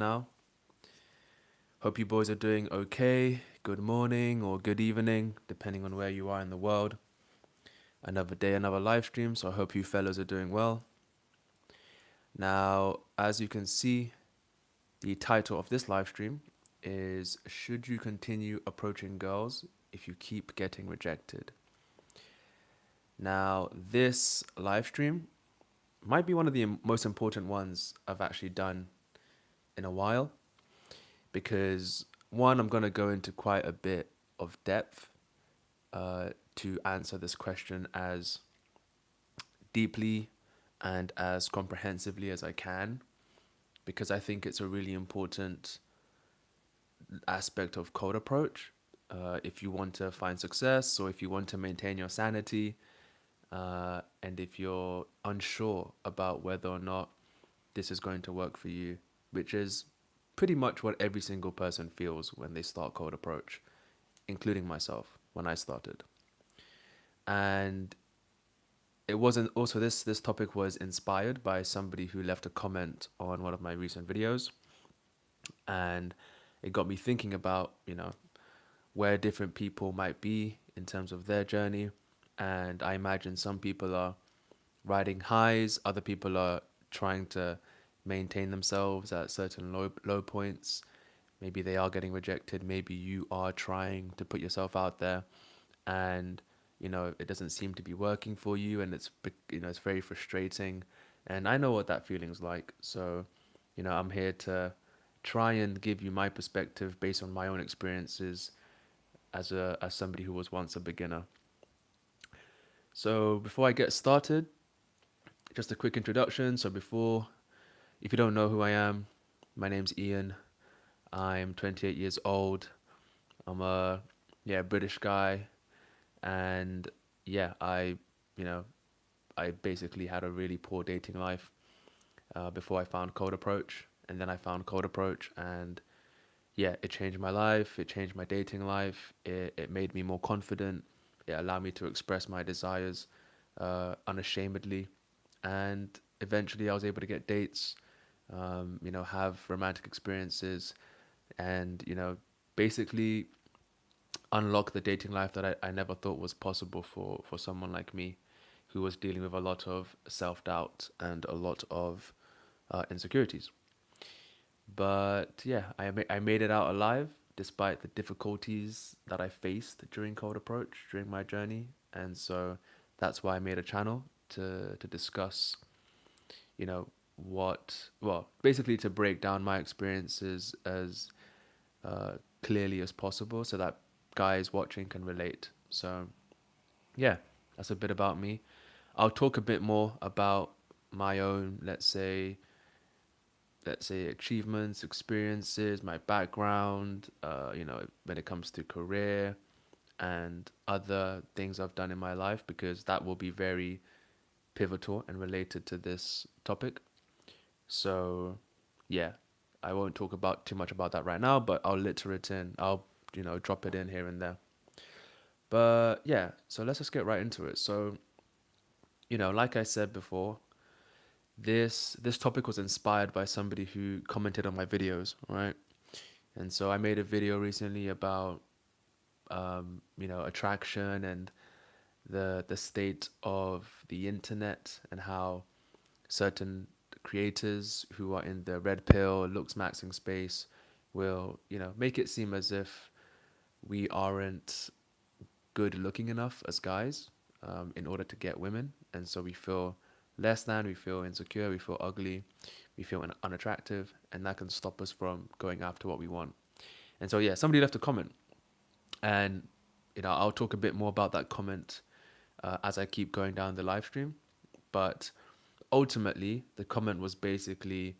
now. Hope you boys are doing okay. Good morning or good evening, depending on where you are in the world. Another day, another live stream, so I hope you fellows are doing well. Now, as you can see, the title of this live stream is Should You Continue Approaching Girls If You Keep Getting Rejected? Now, this live stream might be one of the most important ones I've actually done in a while because one, I'm going to go into quite a bit of depth to answer this question as deeply and as comprehensively as I can, because I think it's a really important aspect of code approach. If you want to find success or if you want to maintain your sanity, and if you're unsure about whether or not this is going to work for you, which is pretty much what every single person feels when they start code approach, including myself when I started. And it wasn't also this topic was inspired by somebody who left a comment on one of my recent videos, and it got me thinking about where different people might be in terms of their journey. And I imagine some people are riding highs, other people are trying to maintain themselves at certain low points. Maybe they are getting rejected, maybe you are trying to put yourself out there, and it doesn't seem to be working for you, and it's very frustrating. And I know what that feeling's like. So I'm here to try and give you my perspective based on my own experiences as somebody who was once a beginner. So before I get started, just a quick introduction. If you don't know who I am, my name's Ian. I'm 28 years old. I'm a British guy, and yeah, you know I basically had a really poor dating life before I found Cold Approach, and then I found Cold Approach, and yeah, it changed my life. It changed my dating life. It made me more confident. It allowed me to express my desires unashamedly, and eventually I was able to get dates, have romantic experiences, and basically unlock the dating life that I never thought was possible for someone like me who was dealing with a lot of self-doubt and a lot of insecurities. But yeah, I made it out alive despite the difficulties that I faced during Cold Approach, during my journey. And so that's why I made a channel to discuss, you know, basically to break down my experiences as clearly as possible so that guys watching can relate. So yeah, that's a bit about me. I'll talk a bit more about my own, let's say achievements, experiences, my background, when it comes to career and other things I've done in my life, because that will be very pivotal and related to this topic. So, yeah, I won't talk about too much about that right now, but I'll litter it in. I'll, drop it in here and there. But yeah, so let's just get right into it. So, like I said before, this topic was inspired by somebody who commented on my videos, right? And so I made a video recently about attraction and the state of the internet, and how certain creators who are in the red pill looks maxing space will make it seem as if we aren't good looking enough as guys in order to get women, and so we feel less than, we feel insecure, we feel ugly, we feel unattractive, and that can stop us from going after what we want. And so yeah, somebody left a comment, and I'll talk a bit more about that comment as I keep going down the live stream. But ultimately, the comment was basically,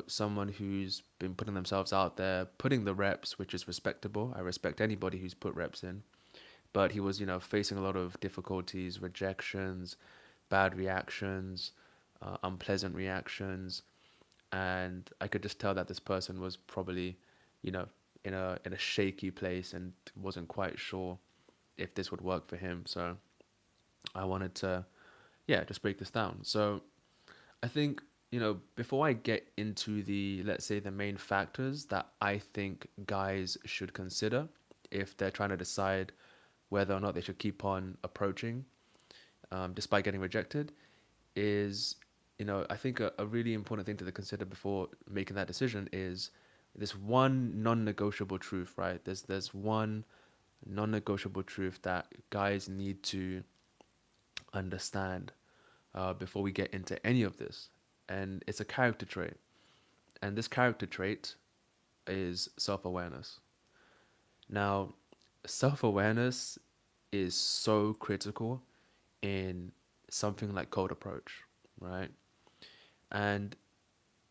someone who's been putting themselves out there, putting the reps, which is respectable. I respect anybody who's put reps in. But he was, facing a lot of difficulties, rejections, bad reactions, unpleasant reactions, and I could just tell that this person was probably, you know, in a shaky place and wasn't quite sure if this would work for him. So I wanted to, yeah, just break this down. So I think, before I get into the, let's say, the main factors that I think guys should consider if they're trying to decide whether or not they should keep on approaching, despite getting rejected, is, I think a really important thing to consider before making that decision is this one non-negotiable truth, right? There's one non-negotiable truth that guys need to understand before we get into any of this, and it's a character trait. And this character trait is self-awareness. Now, self-awareness is so critical in something like cold approach, right? And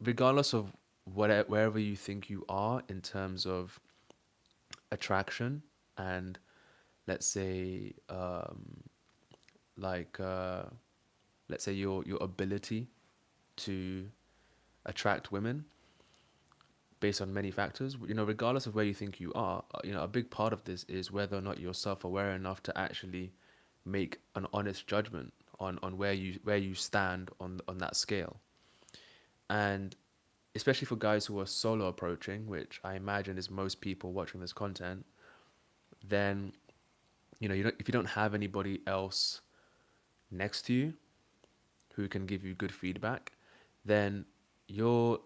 regardless of wherever you think you are in terms of attraction and, let's say, like let's say your ability to attract women based on many factors, regardless of where you think you are, a big part of this is whether or not you're self-aware enough to actually make an honest judgment on where you stand on that scale. And especially for guys who are solo approaching, which I imagine is most people watching this content, then if you don't have anybody else next to you who can give you good feedback, then you're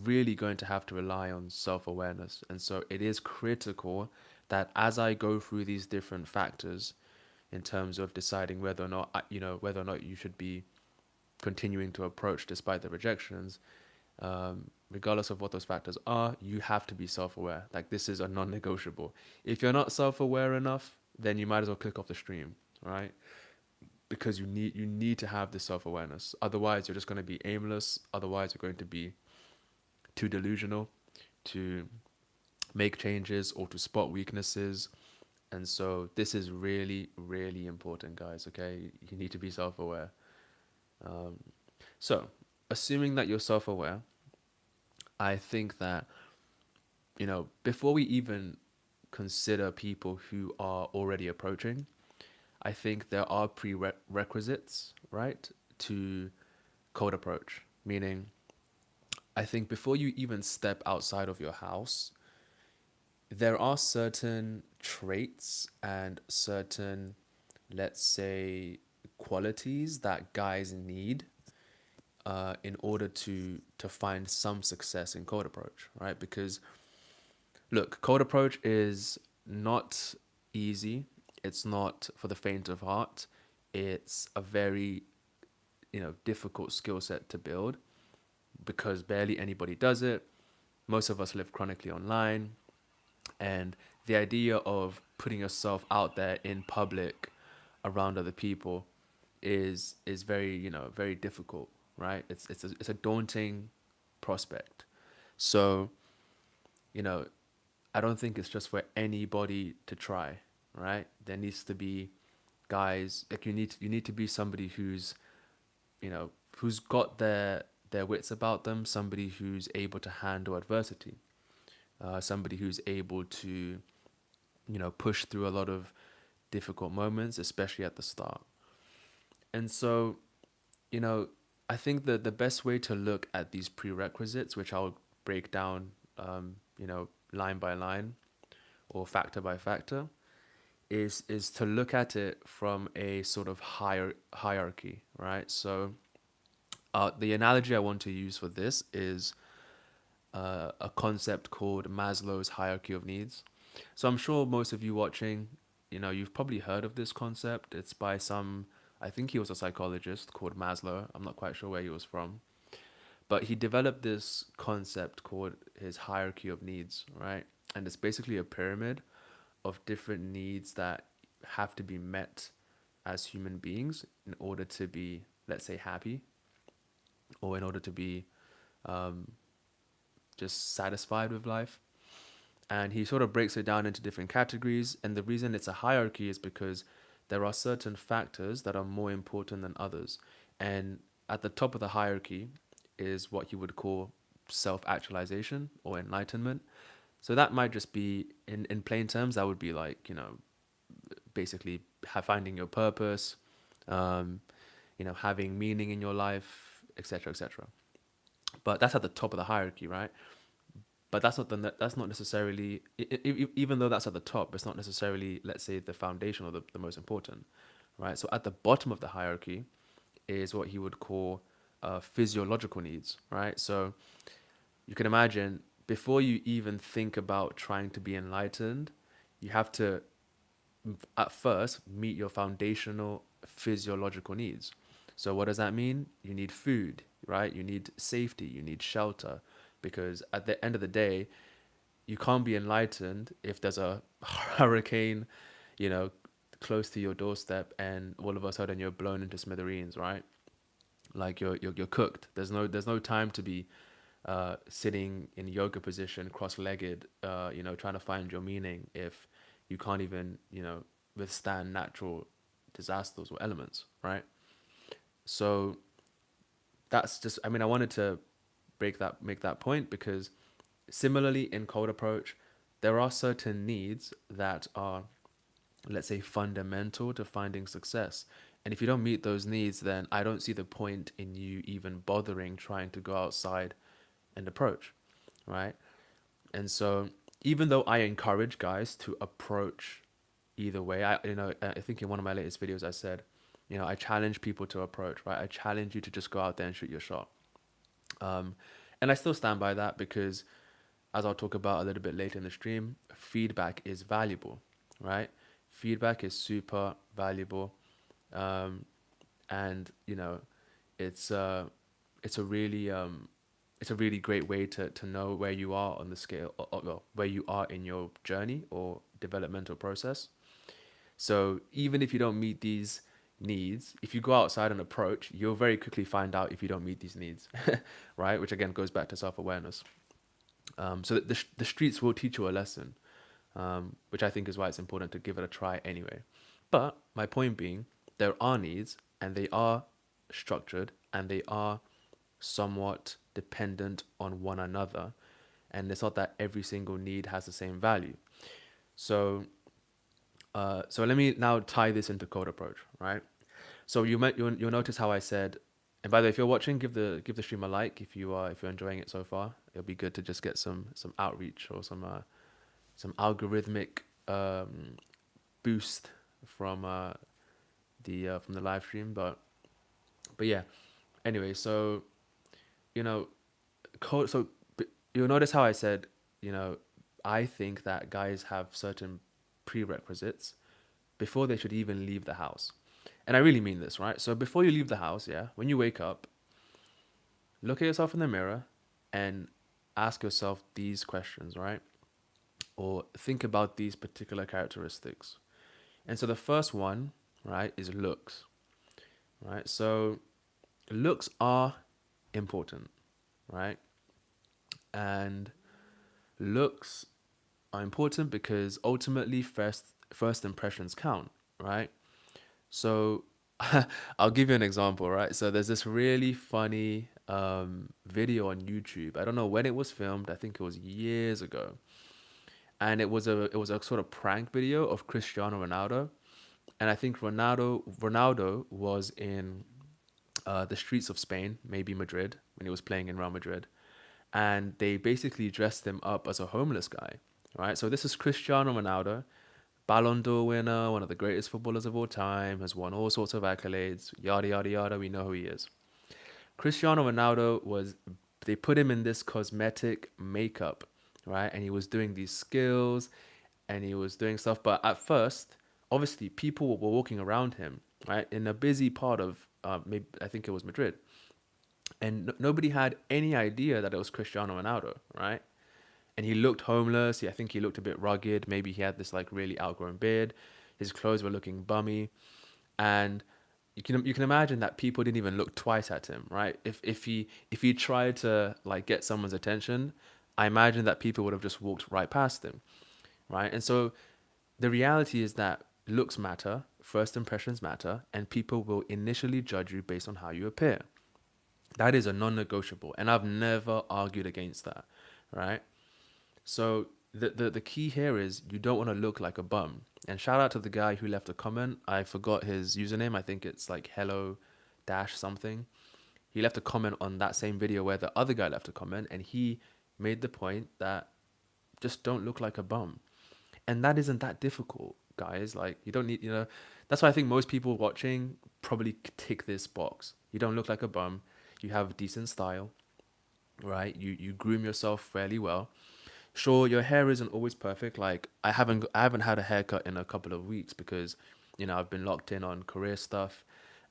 really going to have to rely on self-awareness. And so it is critical that as I go through these different factors in terms of deciding whether or not whether or not you should be continuing to approach despite the rejections, regardless of what those factors are, you have to be self-aware. Like, this is a non-negotiable. If you're not self-aware enough, then you might as well click off the stream, right? Because you need to have this self-awareness. Otherwise, you're just going to be aimless. Otherwise, you're going to be too delusional to make changes or to spot weaknesses. And so this is really, really important, guys. Okay, you need to be self-aware. So, assuming that you're self-aware, I think that, before we even consider people who are already approaching, I think there are prerequisites, right, to cold approach. Meaning, I think before you even step outside of your house, there are certain traits and certain, let's say, qualities that guys need in order to find some success in cold approach, right? Because look, cold approach is not easy. It's not for the faint of heart. It's a very, difficult skill set to build because barely anybody does it. Most of us live chronically online, and the idea of putting yourself out there in public around other people is very, very difficult, right? It's a daunting prospect. So, you know, I don't think it's just for anybody to try, right? There needs to be guys, like, you need to be somebody who's got their wits about them, somebody who's able to handle adversity, somebody who's able to, push through a lot of difficult moments, especially at the start. And so, you know, I think that the best way to look at these prerequisites, which I'll break down, line by line or factor by factor, is to look at it from a sort of higher hierarchy, right? So, the analogy I want to use for this is a concept called Maslow's hierarchy of needs. So I'm sure most of you watching, you've probably heard of this concept. It's by I think he was a psychologist called Maslow. I'm not quite sure where he was from. But he developed this concept called his hierarchy of needs, right? And it's basically a pyramid of different needs that have to be met as human beings in order to be, let's say, happy, or in order to be um, just satisfied with life. And he sort of breaks it down into different categories. And the reason it's a hierarchy is because there are certain factors that are more important than others. And at the top of the hierarchy is what you would call self-actualization or enlightenment. So that might just be, in plain terms, that would be like, basically finding your purpose, having meaning in your life, etc., etc. but that's at the top of the hierarchy, right? But that's not necessarily even though that's at the top, it's not necessarily, let's say, the foundation or the most important, right? So at the bottom of the hierarchy is what he would call physiological needs, right? So you can imagine, before you even think about trying to be enlightened, you have to at first meet your foundational physiological needs. So what does that mean? You need food, right? You need safety, you need shelter, because at the end of the day, you can't be enlightened if there's a hurricane, you know, close to your doorstep, and all of a sudden you're blown into smithereens, right? Like you're cooked. There's no time to be sitting in yoga position, cross-legged, trying to find your meaning if you can't even, withstand natural disasters or elements, right? So that's just, I mean, I wanted to make that point because similarly in cold approach, there are certain needs that are, let's say, fundamental to finding success. And if you don't meet those needs, then I don't see the point in you even bothering trying to go outside and approach, right? And so, even though I encourage guys to approach either way, I think in one of my latest videos I said, I challenge people to approach, right? I challenge you to just go out there and shoot your shot. Um, and I still stand by that because, as I'll talk about a little bit later in the stream, feedback is valuable, right? Feedback is super valuable, um, and it's it's a really it's a really great way to know where you are on the scale, or well, where you are in your journey or developmental process. So even if you don't meet these needs, if you go outside and approach, you'll very quickly find out if you don't meet these needs, right? Which again goes back to self-awareness. So that the streets will teach you a lesson, which I think is why it's important to give it a try anyway. But my point being, there are needs and they are structured and they are somewhat dependent on one another. And it's not that every single need has the same value. So, so let me now tie this into code approach, right? So you'll notice how I said, and by the way, if you're watching, give the stream a like if you're enjoying it so far. It'll be good to just get some outreach or some algorithmic boost from the live stream. But yeah. Anyway, so you know, code. So you'll notice how I said, you know, I think that guys have certain prerequisites before they should even leave the house. And I really mean this, right? So before you leave the house, yeah, when you wake up, look at yourself in the mirror and ask yourself these questions, right? Or think about these particular characteristics. And so the first one, right, is looks, right? So looks are important, right? And looks are important because ultimately first impressions count, right? So I'll give you an example, right? So there's this really funny video on YouTube. I don't know when it was filmed. I think it was years ago. And it was a sort of prank video of Cristiano Ronaldo. And I think Ronaldo was in the streets of Spain, maybe Madrid, when he was playing in Real Madrid. And they basically dressed him up as a homeless guy, right? So this is Cristiano Ronaldo, Ballon d'Or winner, one of the greatest footballers of all time, has won all sorts of accolades, yada, yada, yada. We know who he is. Cristiano Ronaldo they put him in this cosmetic makeup, right? And he was doing these skills and he was doing stuff. But at first, obviously, people were walking around him, right? In a busy part of, maybe, I think it was Madrid. And nobody had any idea that it was Cristiano Ronaldo, right? And he looked homeless. I think he looked a bit rugged. Maybe he had this like really outgrown beard. His clothes were looking bummy, and you can imagine that people didn't even look twice at him, right? If he tried to like get someone's attention, I imagine that people would have just walked right past him, right? And so the reality is that looks matter, first impressions matter, and people will initially judge you based on how you appear. That is a non-negotiable, and I've never argued against that, right? So the key here is you don't want to look like a bum. And shout out to the guy who left a comment. I forgot his username. I think it's like hello dash something. he left a comment on that same video where the other guy left a comment, and he made the point that just don't look like a bum. And that isn't that difficult, guys. Like, you don't need, that's why I think most people watching probably tick this box. You don't look like a bum. You have decent style, right? You groom yourself fairly well. Sure, your hair isn't always perfect. Like, I haven't had a haircut in a couple of weeks because, I've been locked in on career stuff,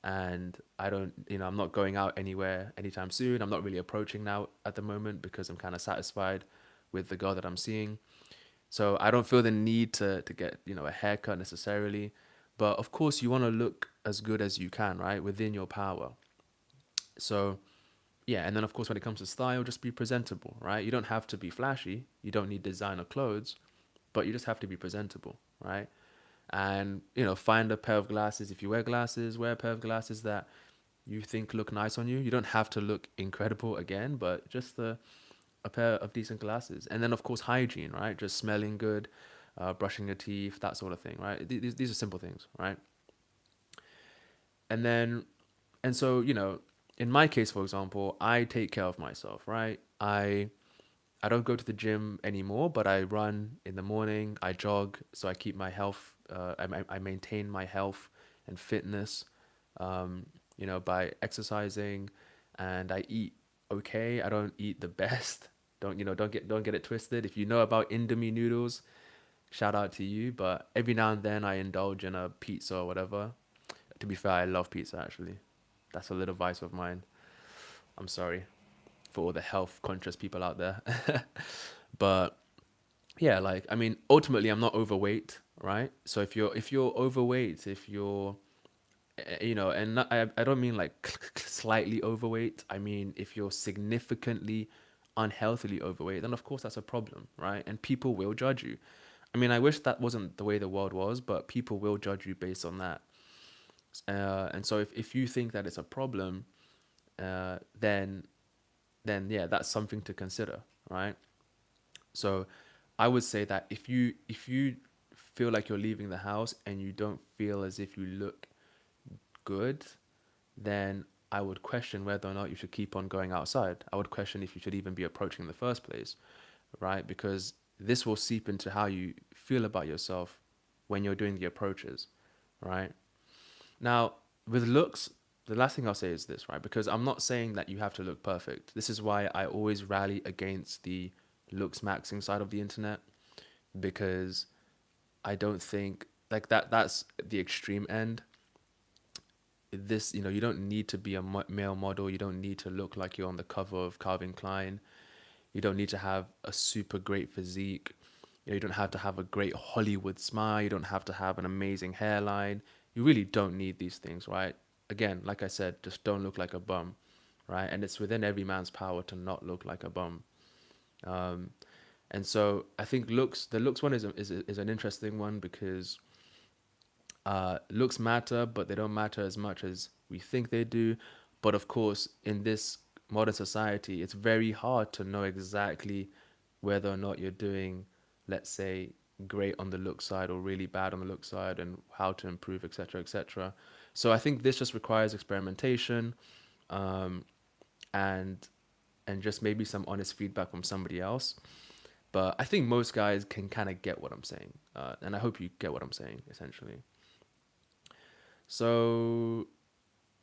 and I don't, I'm not going out anywhere anytime soon. I'm not really approaching now at the moment because I'm kind of satisfied with the girl that I'm seeing. So I don't feel the need to get, a haircut necessarily. But of course, you want to look as good as you can, right? Within your power. So yeah, and then of course when it comes to style, just be presentable, right? You don't have to be flashy. You don't need designer clothes, but you just have to be presentable, right? And find a pair of glasses. If you wear glasses, wear a pair of glasses that you think look nice on you. You don't have to look incredible again, but just a pair of decent glasses. And then of course hygiene, right? Just smelling good, brushing your teeth, that sort of thing, right? These are simple things, right? And then, and so, in my case, for example, I take care of myself, right? I don't go to the gym anymore, but I run in the morning. I jog, so I keep my health. I maintain my health and fitness, by exercising, and I eat okay. I don't eat the best. Don't get it twisted. If you know about Indomie noodles, shout out to you. But every now and then I indulge in a pizza or whatever. To be fair, I love pizza actually. That's a little vice of mine. I'm sorry for all the health conscious people out there. But yeah, like, I mean, ultimately I'm not overweight, right? So if you're overweight, if you're and not, I don't mean like slightly overweight. I mean, if you're significantly unhealthily overweight, then of course that's a problem, right? And people will judge you. I mean, I wish that wasn't the way the world was, but people will judge you based on that. And so if you think that it's a problem, then yeah, that's something to consider, right? So I would say that if you feel like you're leaving the house and you don't feel as if you look good, then I would question whether or not you should keep on going outside. I would question if you should even be approaching in the first place, right? Because this will seep into how you feel about yourself when you're doing the approaches, right? Now, with looks, the last thing I'll say is this, right? Because I'm not saying that you have to look perfect. This is why I always rally against the looks maxing side of the internet, because I don't think like that's the extreme end. This, you don't need to be a male model. You don't need to look like you're on the cover of Calvin Klein. You don't need to have a super great physique. You don't have to have a great Hollywood smile. You don't have to have an amazing hairline. You really don't need these things, right? Again, like I said, just don't look like a bum, right? And it's within every man's power to not look like a bum. Um, and so I think the looks one is an interesting one because looks matter, but they don't matter as much as we think they do. But of course, in this modern society, it's very hard to know exactly whether or not you're doing, let's say, great on the look side or really bad on the look side, and how to improve, etc., etc. So I think this just requires experimentation, um, and just maybe some honest feedback from somebody else. But I think most guys can kind of get what I'm saying, and I hope you get what I'm saying essentially. So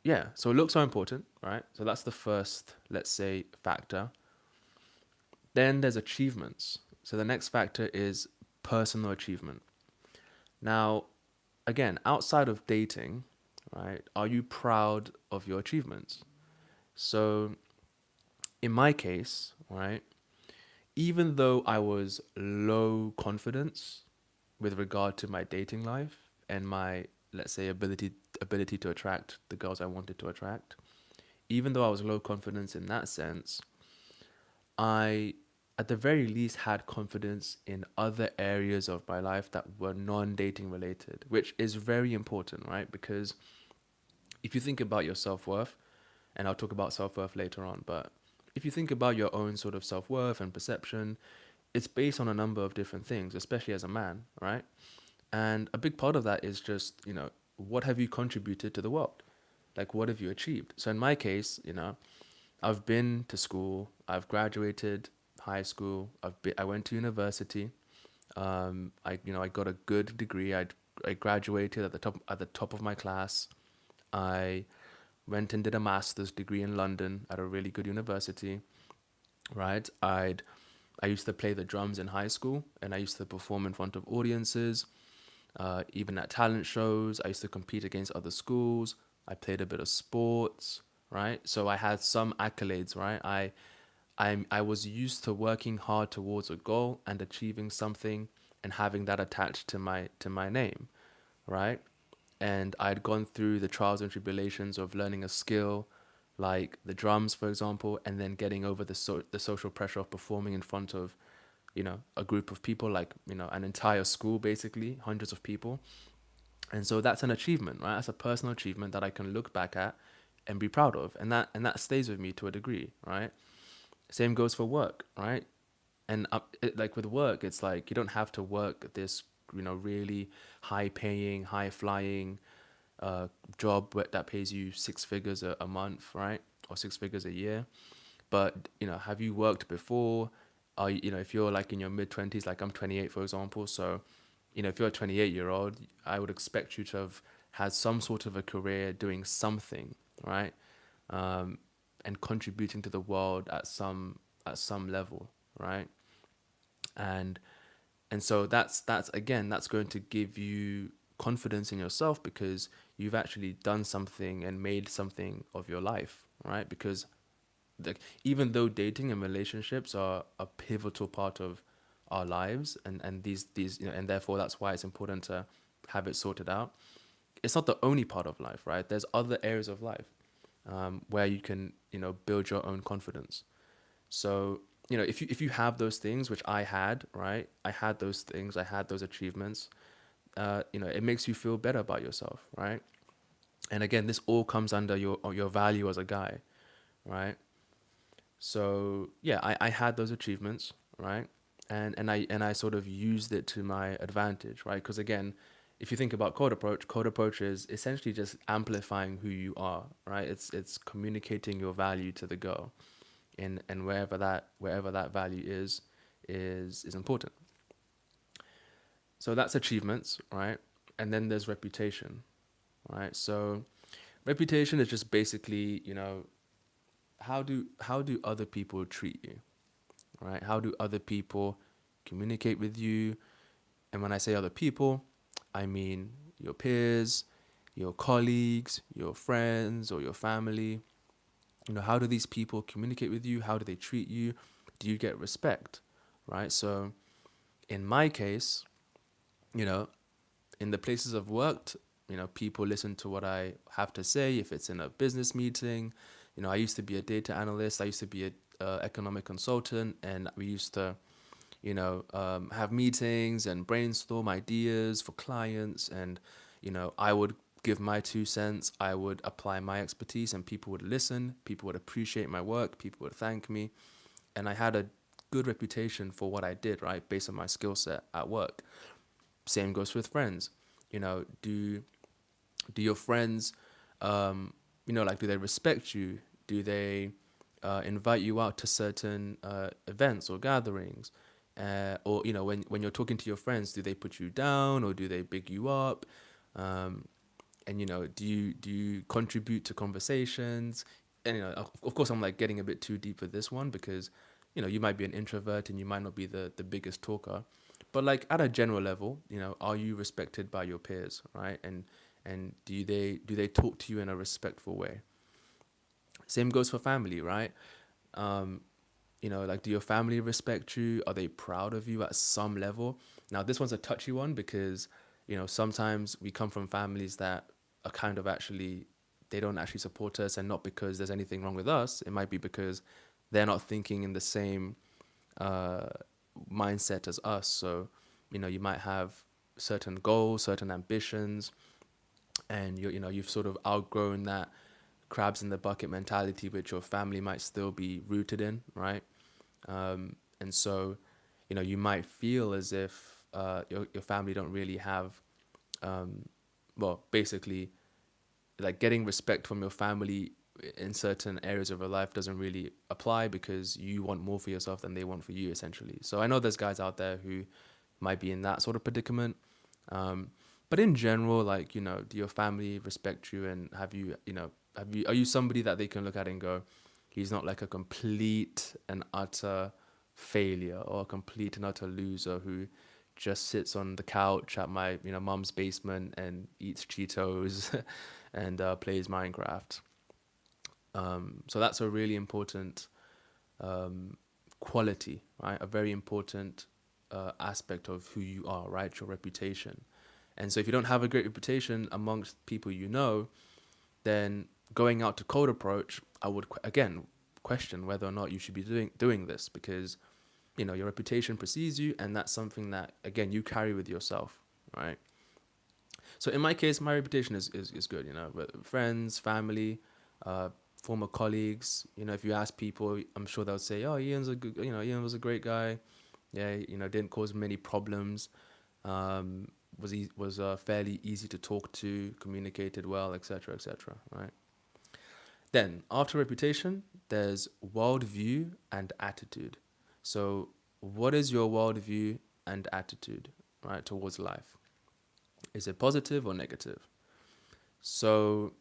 yeah, so looks are important, right? So that's the first, let's say, factor. Then there's achievements. So the next factor is personal achievement. Now, again, outside of dating, right, are you proud of your achievements? So in my case, right, even though I was low confidence with regard to my dating life and my, let's say, ability to attract the girls I wanted to attract, even though I was low confidence in that sense, I at the very least had confidence in other areas of my life that were non-dating related, which is very important, right? Because if you think about your self-worth, and I'll talk about self-worth later on, but if you think about your own sort of self-worth and perception, it's based on a number of different things, especially as a man, right? And a big part of that is just, what have you contributed to the world? Like, what have you achieved? So in my case, I've been to school. I've graduated high school. I went to university. I got a good degree. I graduated at the top of my class. I went and did a master's degree in London at a really good university. Right. I used to play the drums in high school, and I used to perform in front of audiences. Even at talent shows, I used to compete against other schools. I played a bit of sports, right? So I had some accolades, right? I was used to working hard towards a goal and achieving something and having that attached to my name, right? And I'd gone through the trials and tribulations of learning a skill like the drums, for example, and then getting over the social pressure of performing in front of, a group of people, like, an entire school, basically hundreds of people. And so that's an achievement, right? That's a personal achievement that I can look back at and be proud of, and that stays with me to a degree, right? Same goes for work, right? And like with work, it's like you don't have to work this, really high paying, high flying job that pays you six figures a month, right? Or six figures a year. But, have you worked before? If you're like in your mid 20s, like I'm 28, for example. So, if you're a 28-year-old, I would expect you to have had some sort of a career doing something, right? Um, and contributing to the world at some level, right? And so that's again, that's going to give you confidence in yourself because you've actually done something and made something of your life, right? Because like, even though dating and relationships are a pivotal part of our lives, and these and therefore that's why it's important to have it sorted out, it's not the only part of life, right? There's other areas of life where you can, build your own confidence. So, if you have those things, which I had, right? I had those things, I had those achievements. It makes you feel better about yourself, right? And again, this all comes under your value as a guy, right? So yeah, I had those achievements, right? And I sort of used it to my advantage, right? Because again, if you think about code approach is essentially just amplifying who you are, right? It's communicating your value to the girl, and wherever that value is important. So that's achievements, right? And then there's reputation, right? So reputation is just basically, how do other people treat you, right? How do other people communicate with you? And when I say other people, I mean your peers, your colleagues, your friends, or your family. How do these people communicate with you? How do they treat you? Do you get respect, right? So in my case, you know, in the places I've worked, people listen to what I have to say. If it's in a business meeting, I used to be a data analyst. I used to be a economic consultant, and we used to, have meetings and brainstorm ideas for clients. And, I would give my 2 cents. I would apply my expertise, and people would listen. People would appreciate my work. People would thank me, and I had a good reputation for what I did, right, based on my skill set at work. Same goes with friends. Do your friends, like, do they respect you? Do they invite you out to certain events or gatherings? Or when you're talking to your friends, do they put you down or do they big you up? Um, and do you contribute to conversations? And of course, I'm like getting a bit too deep for this one because you might be an introvert and you might not be the biggest talker, but like at a general level, are you respected by your peers, right? And do they talk to you in a respectful way? Same goes for family, right? um like, do your family respect you? Are they proud of you at some level? Now this one's a touchy one because sometimes we come from families that are kind of actually, they don't actually support us, and not because there's anything wrong with us. It might be because they're not thinking in the same uh mindset as us. So you might have certain goals, certain ambitions, and you've sort of outgrown that crabs in the bucket mentality, which your family might still be rooted in, right? And so, you might feel as if your family don't really have, well, basically, like, getting respect from your family. in certain areas of your life doesn't really apply because you want more for yourself than they want for you, essentially. So I know there's guys out there who might be in that sort of predicament. Um, but in general, like, do your family respect you, and are you somebody that they can look at and go, he's not like a complete and utter failure or a complete and utter loser who just sits on the couch at my mom's basement and eats Cheetos and plays Minecraft. So that's a really important um, quality, right? A very important aspect of who you are, right? Your reputation. And so if you don't have a great reputation amongst people then going out to cold approach, I would again question whether or not you should be doing this, because your reputation precedes you, and that's something that again you carry with yourself, right? So in my case, my reputation is good, with friends, family, uh, former colleagues. If you ask people, I'm sure they'll say, "Oh, Ian was a great guy. Yeah, didn't cause many problems. Um, was fairly easy to talk to, communicated well, etc., etc." Right. Then after reputation, there's worldview and attitude. So, what is your worldview and attitude, right, towards life? Is it positive or negative? So,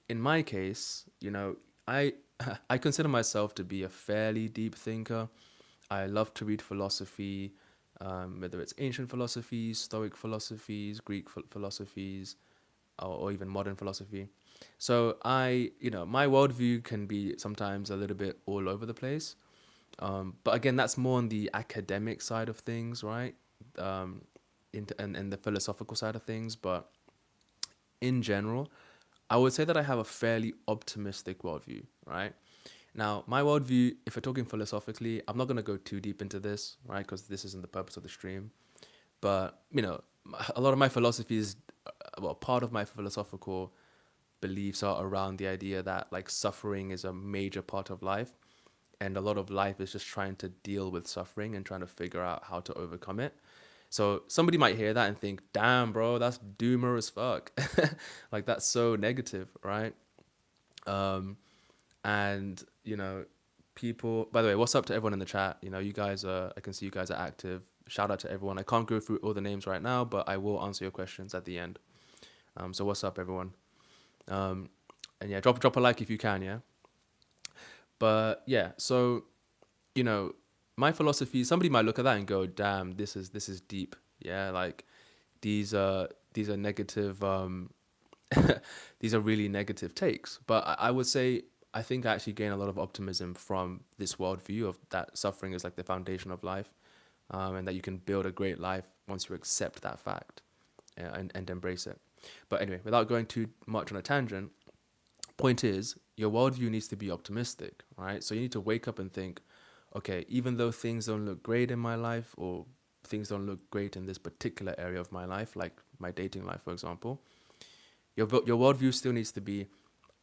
in my case, I I consider myself to be a fairly deep thinker. I love to read philosophy, whether it's ancient philosophies, Stoic philosophies, Greek philosophies, or even modern philosophy. So my worldview can be sometimes a little bit all over the place. But again, that's more on the academic side of things, right? Um, and the philosophical side of things. But in general, I would say that I have a fairly optimistic worldview, right? Now, my worldview, if we're talking philosophically, I'm not going to go too deep into this, right? Because this isn't the purpose of the stream. But, a lot of my philosophy is, well, part of my philosophical beliefs are around the idea that like suffering is a major part of life. And a lot of life is just trying to deal with suffering and trying to figure out how to overcome it. So somebody might hear that and think, damn, bro, that's doomer as fuck. Like that's so negative, right? Um, and people, by the way, what's up to everyone in the chat? You guys are, I can see you guys are active. Shout out to everyone. I can't go through all the names right now, but I will answer your questions at the end. So what's up, everyone? um, and yeah, drop a like if you can, yeah. But yeah, so you know my philosophy, somebody might look at that and go, damn, this is deep, yeah. Like these are negative, these are really negative takes. But I would say I think I actually gain a lot of optimism from this worldview of that suffering is like the foundation of life, and that you can build a great life once you accept that fact, and embrace it. But anyway, without going too much on a tangent, point is your worldview needs to be optimistic, right? So you need to wake up and think, okay, even though things don't look great in my life, or things don't look great in this particular area of my life, like my dating life, for example, your worldview still needs to be,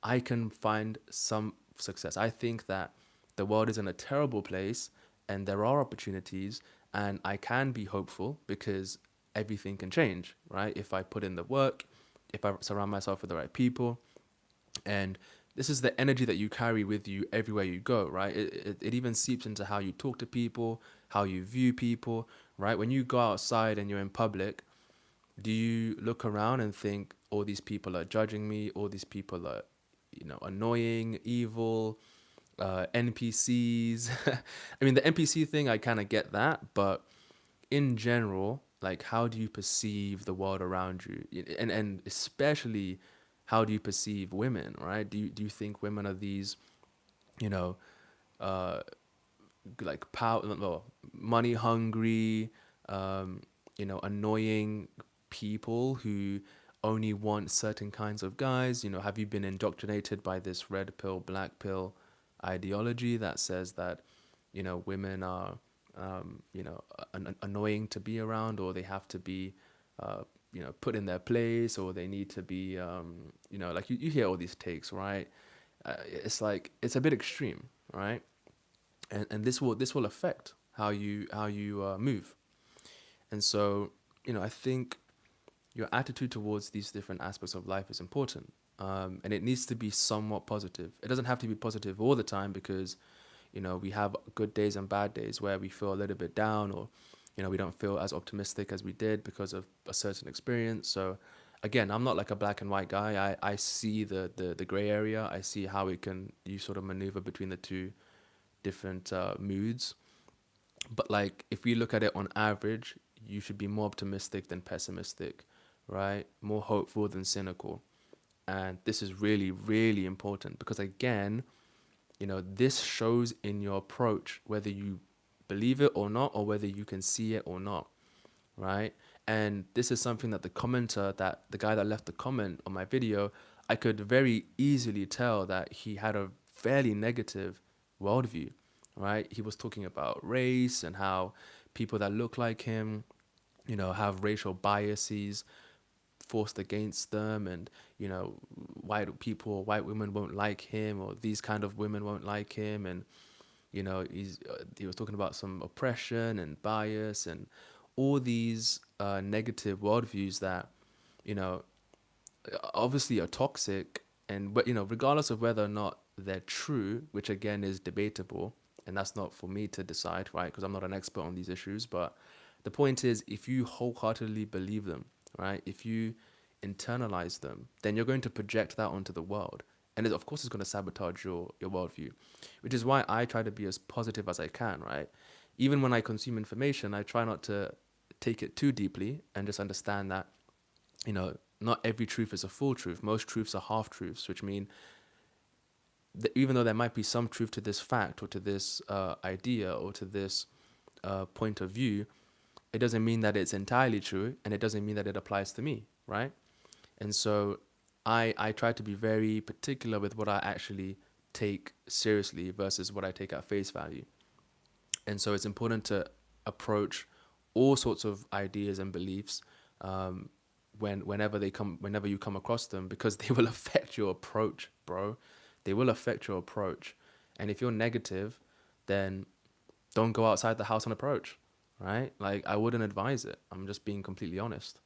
I can find some success. I think that the world is in a terrible place and there are opportunities, and I can be hopeful because everything can change, right? If I put in the work, if I surround myself with the right people. And this is the energy that you carry with you everywhere you go, right? It even seeps into how you talk to people, how you view people, right? When you go outside and you're in public, do you look around and think all these people are judging me, all these people are annoying, evil, NPCs? I mean, the NPC thing, I kind of get that, but in general, like, how do you perceive the world around you, and especially how do you perceive women, right? Do you think women are these, you know uh like power, well, money hungry, um annoying people who only want certain kinds of guys? Have you been indoctrinated by this red pill, black pill ideology that says that women are annoying to be around, or they have to be uh, put in their place, or they need to be like you hear all these takes, right? It's like it's a bit extreme, right? And this will affect how you move. And so I think your attitude towards these different aspects of life is important. And it needs to be somewhat positive. It doesn't have to be positive all the time because, we have good days and bad days where we feel a little bit down, or, we don't feel as optimistic as we did because of a certain experience. So, again, I'm not like a black and white guy. I see the gray area. I see how you sort of maneuver between the two different moods. But like, if we look at it on average, you should be more optimistic than pessimistic, right? More hopeful than cynical. And this is really, really important because, again, this shows in your approach whether you believe it or not, or whether you can see it or not, right? And this is something that the guy that left the comment on my video, I could very easily tell that he had a fairly negative worldview, right? He was talking about race and how people that look like him, have racial biases forced against them, and white women won't like him, or these kind of women won't like him, and he was talking about some oppression and bias and all these negative worldviews that you know obviously are toxic, and but regardless of whether or not they're true, which again is debatable, and that's not for me to decide, right? Because I'm not an expert on these issues. But the point is, if you wholeheartedly believe them, right, if you internalize them, then you're going to project that onto the world, and of course it's going to sabotage your worldview, which is why I try to be as positive as I can, right? Even when I consume information, I try not to take it too deeply and just understand that not every truth is a full truth. Most truths are half truths, which mean that even though there might be some truth to this fact, or to this idea, or to this point of view, it doesn't mean that it's entirely true, and it doesn't mean that it applies to me, right? And so I try to be very particular with what I actually take seriously versus what I take at face value. And so it's important to approach all sorts of ideas and beliefs um, whenever you come across them, because they will affect your approach, bro. They will affect your approach. And if you're negative, then don't go outside the house and approach, right? Like, I wouldn't advise it. I'm just being completely honest.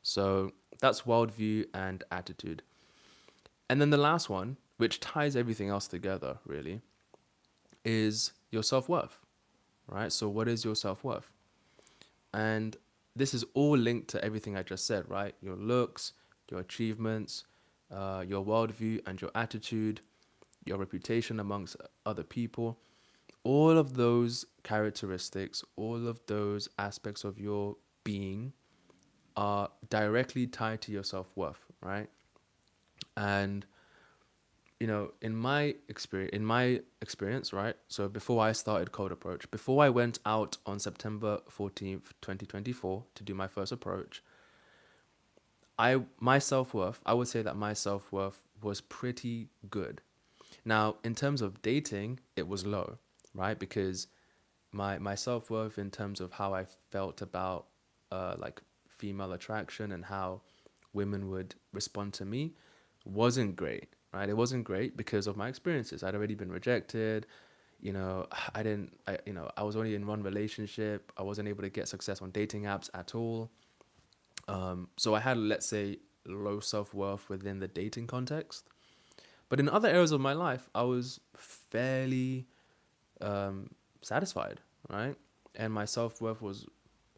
So that's worldview and attitude. And then the last one, which ties everything else together, really, is your self worth, right? So, what is your self worth? And this is all linked to everything I just said, right? Your looks, your achievements, your worldview and your attitude, your reputation amongst other people. All of those characteristics, all of those aspects of your being are directly tied to your self worth, right? And in my experience, right? So before I started Cold Approach, before I went out on September 14th, 2024 to do my first approach, my self-worth, I would say that my self-worth was pretty good. Now, in terms of dating, it was low, right? Because my self-worth in terms of how I felt about like female attraction and how women would respond to me wasn't great, right? It wasn't great because of my experiences. I'd already been rejected. I was only in one relationship. I wasn't able to get success on dating apps at all. So I had, let's say, low self-worth within the dating context. But in other areas of my life, I was fairly satisfied, right? And my self-worth was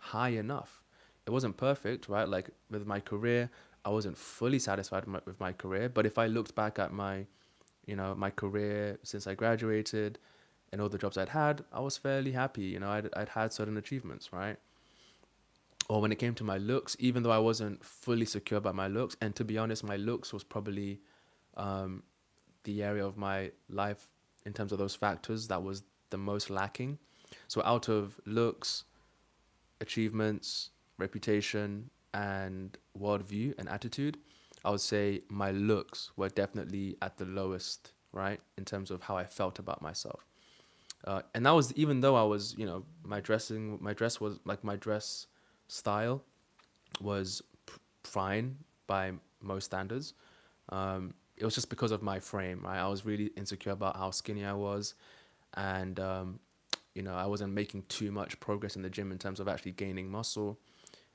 high enough. It wasn't perfect, right? Like with my career, I wasn't fully satisfied with my career. But if I looked back at my career since I graduated and all the jobs I'd had, I was fairly happy. I'd had certain achievements, right? Or when it came to my looks, even though I wasn't fully secure about my looks, and to be honest, my looks was probably um, the area of my life in terms of those factors that was the most lacking. So out of looks, achievements, reputation, and worldview and attitude, I would say my looks were definitely at the lowest, right, in terms of how I felt about myself. And that was even though I was, my dress style was fine by most standards. It was just because of my frame, right? I was really insecure about how skinny I was, and I wasn't making too much progress in the gym in terms of actually gaining muscle.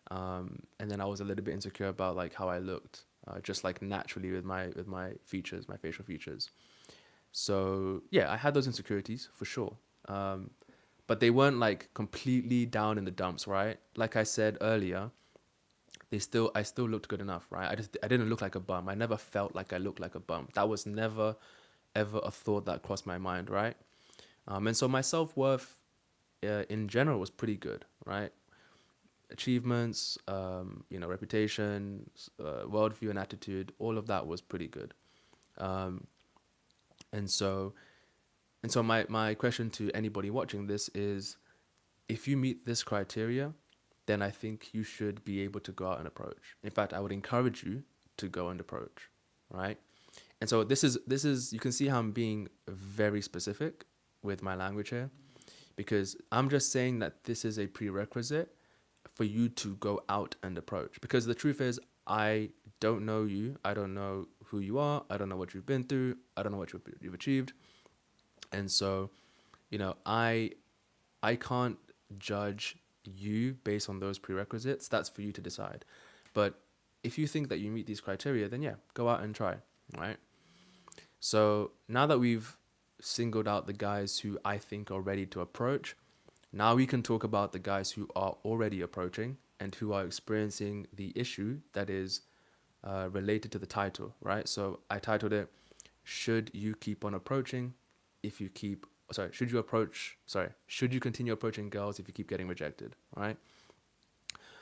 And then I was a little bit insecure about like how I looked, just like naturally with my features, my facial features. So yeah, I had those insecurities for sure. But they weren't like completely down in the dumps, right? Like I said earlier, I still looked good enough, right? I didn't look like a bum. I never felt like I looked like a bum. That was never ever a thought that crossed my mind, right? And so my self worth in general was pretty good, right? Achievements, reputation, worldview, and attitude, all of that was pretty good. Um, and so my question to anybody watching this is, if you meet this criteria, then I think you should be able to go out and approach. In fact, I would encourage you to go and approach, right? And so this is you can see how I'm being very specific with my language here, because I'm just saying that this is a prerequisite for you to go out and approach. Because the truth is, I don't know you. I don't know who you are. I don't know what you've been through. I don't know what you've achieved. And so, I can't judge you based on those prerequisites. That's for you to decide. But if you think that you meet these criteria, then yeah, go out and try, right? So now that we've singled out the guys who I think are ready to approach, now we can talk about the guys who are already approaching and who are experiencing the issue that is related to the title, right? So I titled it, "Should you keep on approaching if you keep, sorry, should you continue approaching girls if you keep getting rejected, right?"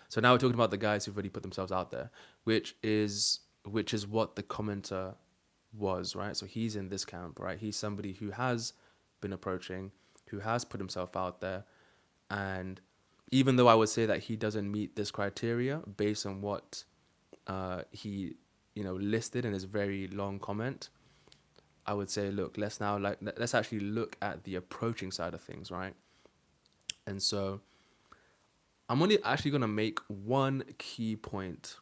So now we're talking about the guys who've already put themselves out there, which is what the commenter was, right? So he's in this camp, right? He's somebody who has been approaching, who has put himself out there, and even though I would say that he doesn't meet this criteria based on what he listed in his very long comment, I would say, look, let's actually look at the approaching side of things, right? And so I'm only actually gonna make one key point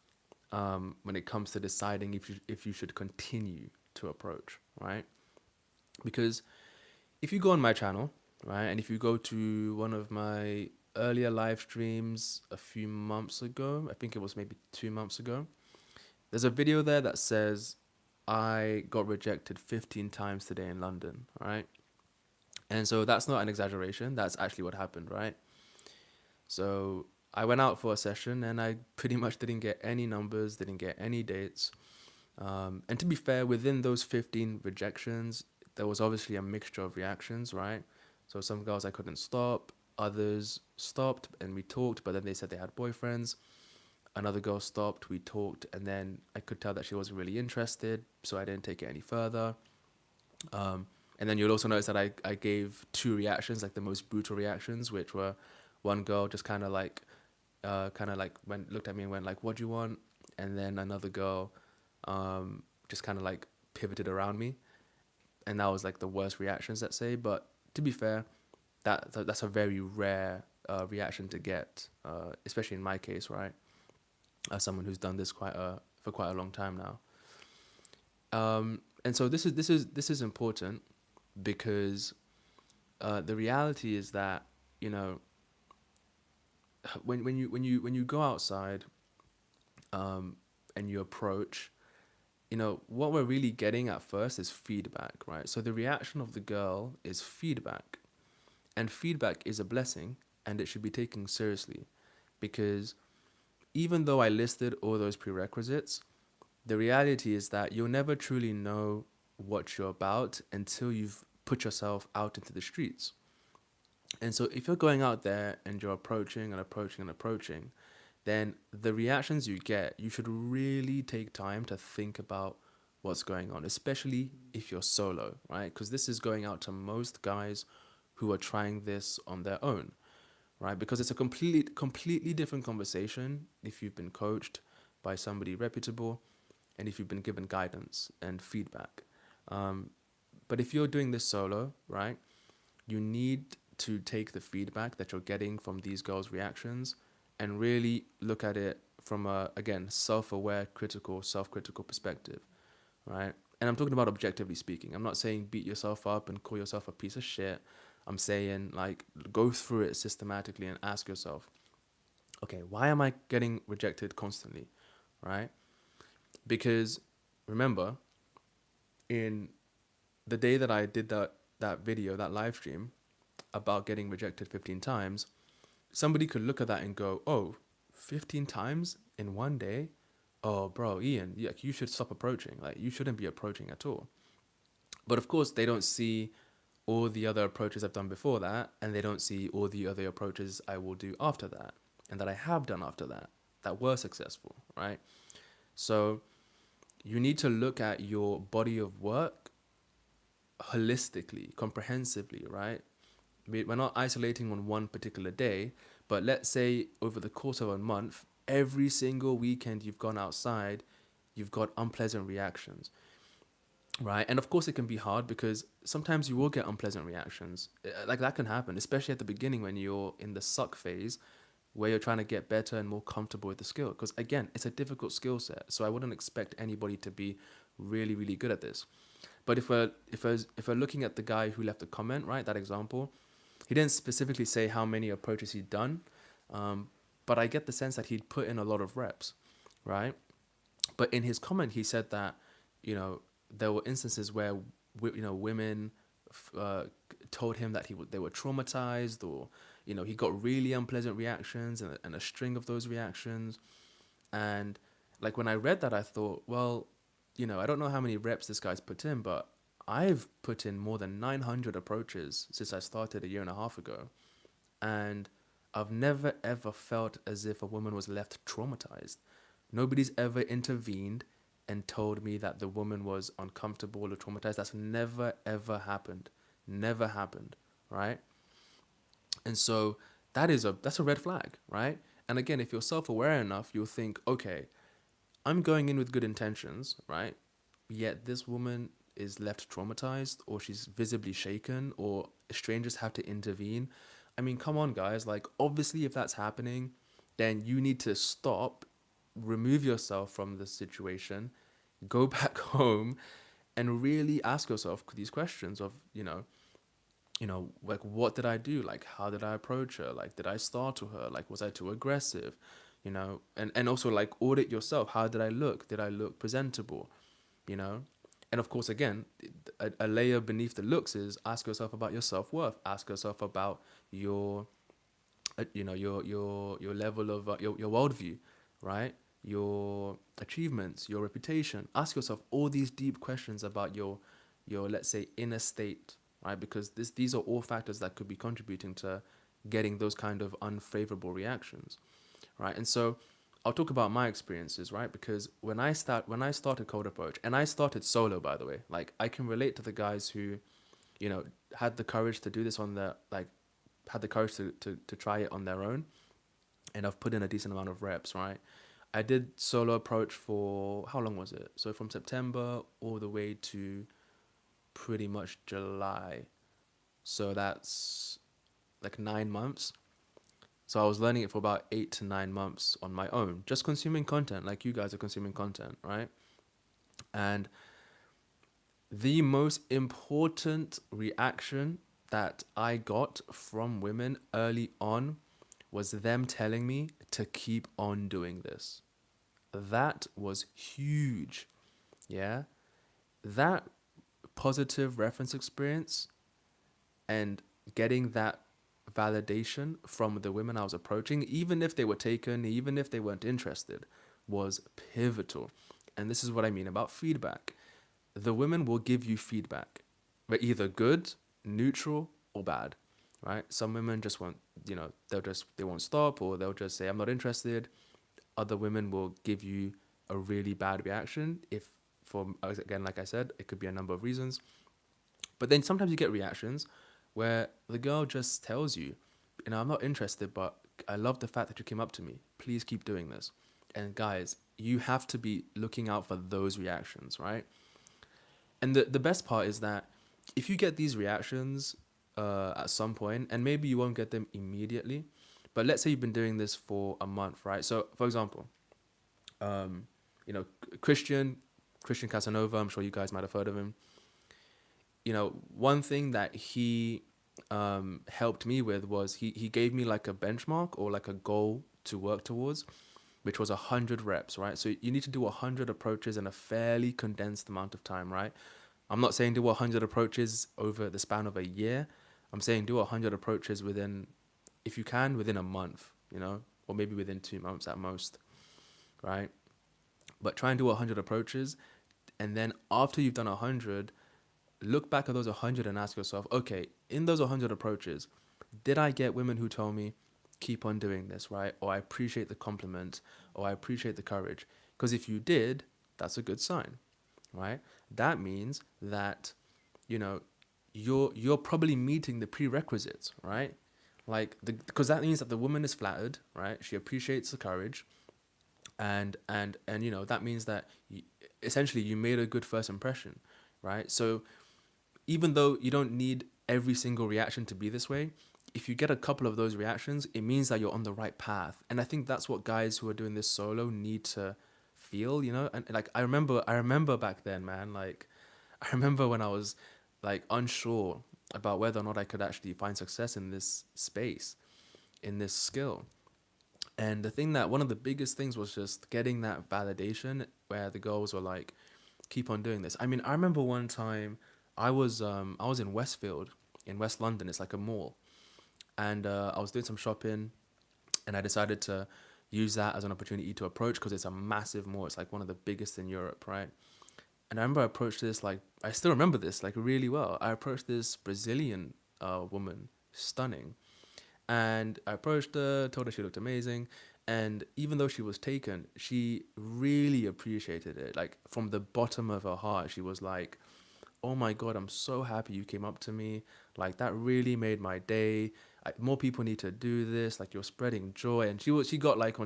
when it comes to deciding if you should continue to approach, right? Because if you go on my channel, right, and if you go to one of my earlier live streams a few months ago, I think it was maybe 2 months ago, there's a video there that says I got rejected 15 times today in London, right? And so that's not an exaggeration. That's actually what happened, right? So I went out for a session and I pretty much didn't get any numbers, didn't get any dates. And to be fair, within those 15 rejections, there was obviously a mixture of reactions, right? So some girls I couldn't stop, others stopped and we talked, but then they said they had boyfriends. Another girl stopped, we talked, and then I could tell that she wasn't really interested, so I didn't take it any further. And then you'll also notice that I gave two reactions, like the most brutal reactions, which were one girl just kind of like went looked at me and went like, "What do you want?" And then another girl just kind of like pivoted around me, and that was like the worst reactions, let's say. But to be fair, that's a very rare reaction to get, especially in my case, right? As someone who's done this for quite a long time now. And so this is important because the reality is that, you know, when you go outside and you approach, what we're really getting at first is feedback, right? So the reaction of the girl is feedback, and feedback is a blessing, and it should be taken seriously, because even though I listed all those prerequisites, the reality is that you'll never truly know what you're about until you've put yourself out into the streets. And so if you're going out there and you're approaching and approaching and approaching, then the reactions you get, you should really take time to think about what's going on, especially if you're solo, right? Because this is going out to most guys who are trying this on their own, right? Because it's a completely different conversation if you've been coached by somebody reputable and if you've been given guidance and feedback. But if you're doing this solo, right, you need to take the feedback that you're getting from these girls' reactions and really look at it from a, again, self-aware, self-critical perspective, right? And I'm talking about objectively speaking. I'm not saying beat yourself up and call yourself a piece of shit. I'm saying, like, go through it systematically and ask yourself, okay, why am I getting rejected constantly, right? Because remember, in the day that I did that video, that live stream about getting rejected 15 times, somebody could look at that and go, "Oh, 15 times in one day? Oh, bro, Ian, like you should stop approaching. Like you shouldn't be approaching at all." But of course, they don't see all the other approaches I've done before that, and they don't see all the other approaches I will do after that, and that I have done after that, that were successful, right? So you need to look at your body of work holistically, comprehensively, right? We're not isolating on one particular day, but let's say over the course of a month, every single weekend you've gone outside, you've got unpleasant reactions, right? And of course, it can be hard because sometimes you will get unpleasant reactions. Like that can happen, especially at the beginning when you're in the suck phase where you're trying to get better and more comfortable with the skill. Because again, it's a difficult skill set. So I wouldn't expect anybody to be really, really good at this. But if we're looking at the guy who left the comment, right, that example, he didn't specifically say how many approaches he'd done, but I get the sense that he'd put in a lot of reps, right? But in his comment, he said that, you know, there were instances where, women uh, told him that they were traumatized, or, he got really unpleasant reactions and a string of those reactions. And like when I read that, I thought, well, I don't know how many reps this guy's put in, but I've put in more than 900 approaches since I started a year and a half ago. And I've never ever felt as if a woman was left traumatized. Nobody's ever intervened and told me that the woman was uncomfortable or traumatized. That's never ever happened. Never happened, right? And so that's a red flag, right? And again, if you're self-aware enough, you'll think, okay, I'm going in with good intentions, right? Yet this woman is left traumatized, or she's visibly shaken, or strangers have to intervene. I mean, come on, guys. Like, obviously, if that's happening, then you need to stop, remove yourself from the situation, go back home, and really ask yourself these questions of, like, what did I do? Like, how did I approach her? Like, did I startle her? Like, was I too aggressive? And also like audit yourself. How did I look? Did I look presentable? You know? And of course, again, a layer beneath the looks is ask yourself about your self-worth. Ask yourself about your, your level of your worldview, right? Your achievements, your reputation. Ask yourself all these deep questions about your let's say inner state, right? Because these are all factors that could be contributing to getting those kind of unfavorable reactions, right? And so I'll talk about my experiences, right? Because when I started Cold Approach, and I started solo, by the way, like I can relate to the guys who, had the courage to do this on their, like, had the courage to try it on their own, and I've put in a decent amount of reps, right? I did solo approach for how long was it? So from September all the way to pretty much July. So that's like 9 months. So I was learning it for about 8 to 9 months on my own, just consuming content like you guys are consuming content, right? And the most important reaction that I got from women early on was them telling me to keep on doing this. That was huge. Yeah. That positive reference experience and getting that validation from the women I was approaching, even if they were taken, even if they weren't interested, was pivotal. And this is what I mean about feedback. The women will give you feedback, but either good, neutral, or bad, right? Some women just won't, they won't stop, or they'll just say, I'm not interested. Other women will give you a really bad reaction. If, for, again, like I said, it could be a number of reasons. But then sometimes you get reactions where the girl just tells you, I'm not interested, but I love the fact that you came up to me. Please keep doing this. And guys, you have to be looking out for those reactions, right? And the best part is that if you get these reactions at some point, and maybe you won't get them immediately, but let's say you've been doing this for a month, right? So, for example, um, you know, Christian Casanova, I'm sure you guys might have heard of him. One thing that he helped me with was he gave me like a benchmark or like a goal to work towards, which was 100 reps, right? So you need to do 100 approaches in a fairly condensed amount of time, right? I'm not saying do 100 approaches over the span of a year. I'm saying do 100 approaches within, if you can, within a month, or maybe within 2 months at most, right? But try and do 100 approaches. And then after you've done 100, look back at those 100 and ask yourself, okay, in those 100 approaches, did I get women who told me, keep on doing this, right? Or I appreciate the compliment, or I appreciate the courage? Because if you did, that's a good sign, right? That means that, you know, you're probably meeting the prerequisites, right? Because that means that the woman is flattered, right? She appreciates the courage, and that means that essentially you made a good first impression, right? So even though you don't need every single reaction to be this way, if you get a couple of those reactions, it means that you're on the right path. And I think that's what guys who are doing this solo need to feel, And like I remember back then, man, like I remember when I was like unsure about whether or not I could actually find success in this space, in this skill. And the thing that one of the biggest things was just getting that validation where the girls were like, keep on doing this. I mean, I remember one time I was in Westfield in West London. It's like a mall, and I was doing some shopping, and I decided to use that as an opportunity to approach because it's a massive mall. It's like one of the biggest in Europe, right? And I remember I approached this like I still remember this like really well. I approached this Brazilian woman, stunning, and I approached her, told her she looked amazing. And even though she was taken, she really appreciated it. Like from the bottom of her heart, she was like, "Oh my God, I'm so happy you came up to me. Like that really made my day. More people need to do this. Like you're spreading joy." And she got like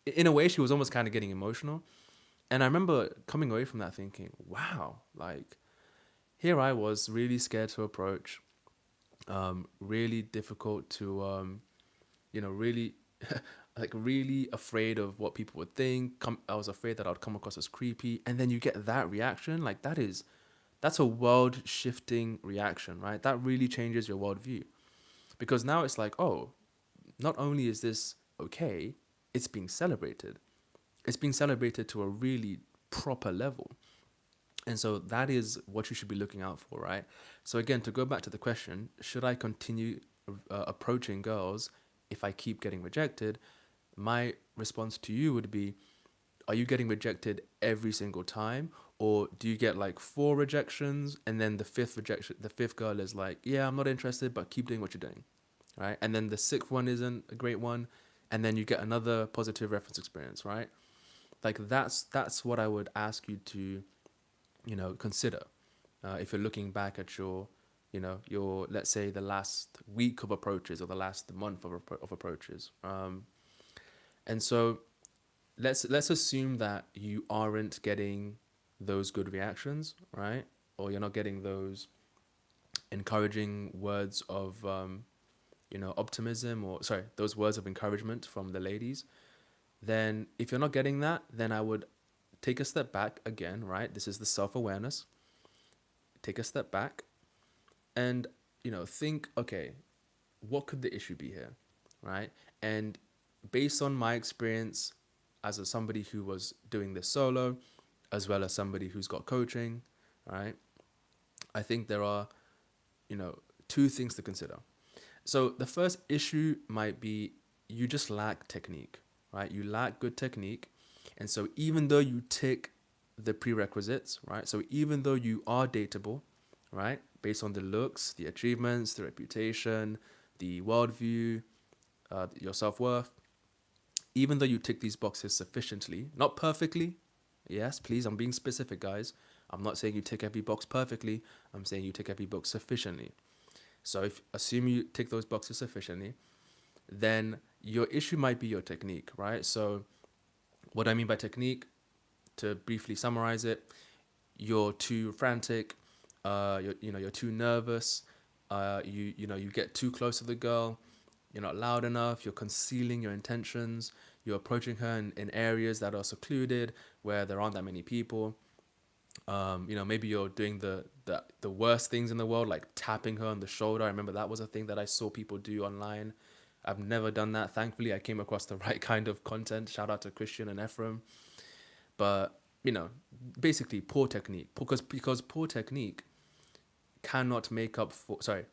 in a way, she was almost kind of getting emotional. And I remember coming away from that thinking, wow, like here I was really scared to approach, really difficult to, really like really afraid of what people would think. I was afraid that I'd come across as creepy. And then you get that reaction, like that's a world shifting reaction, right? That really changes your worldview. Because now it's like, oh, not only is this okay, it's being celebrated. It's being celebrated to a really proper level. And so that is what you should be looking out for, right? So again, to go back to the question, should I continue approaching girls if I keep getting rejected? My response to you would be, are you getting rejected every single time, or do you get like 4 rejections and then the fifth girl is like, yeah, I'm not interested, but keep doing what you're doing, right? And then the sixth one isn't a great one, and then you get another positive reference experience, right? Like that's what I would ask you to consider, if you're looking back at your let's say the last week of approaches or the last month of approaches. And so let's assume that you aren't getting those good reactions, right? Or you're not getting those encouraging words of optimism, or sorry, those words of encouragement from the ladies. Then if you're not getting that, then I would take a step back again, right? This is the self-awareness. Take a step back and think, okay, what could the issue be here, right? And based on my experience as somebody who was doing this solo, as well as somebody who's got coaching, right? I think there are, 2 things to consider. So the first issue might be you just lack technique, right? You lack good technique. And so even though you tick the prerequisites, right? So even though you are dateable, right? Based on the looks, the achievements, the reputation, the worldview, your self-worth, even though you tick these boxes sufficiently, not perfectly, yes, please, I'm being specific, guys. I'm not saying you tick every box perfectly. I'm saying you tick every box sufficiently. So if assume you tick those boxes sufficiently, then your issue might be your technique, right? So what I mean by technique, to briefly summarize it, you're too frantic, you're too nervous, you get too close to the girl, you're not loud enough, you're concealing your intentions, you're approaching her in areas that are secluded where there aren't that many people. Maybe you're doing the worst things in the world, like tapping her on the shoulder. I remember that was a thing that I saw people do online. I've never done that. Thankfully, I came across the right kind of content. Shout out to Christian and Ephraim. But, basically poor technique. Because poor technique cannot make up for, sorry,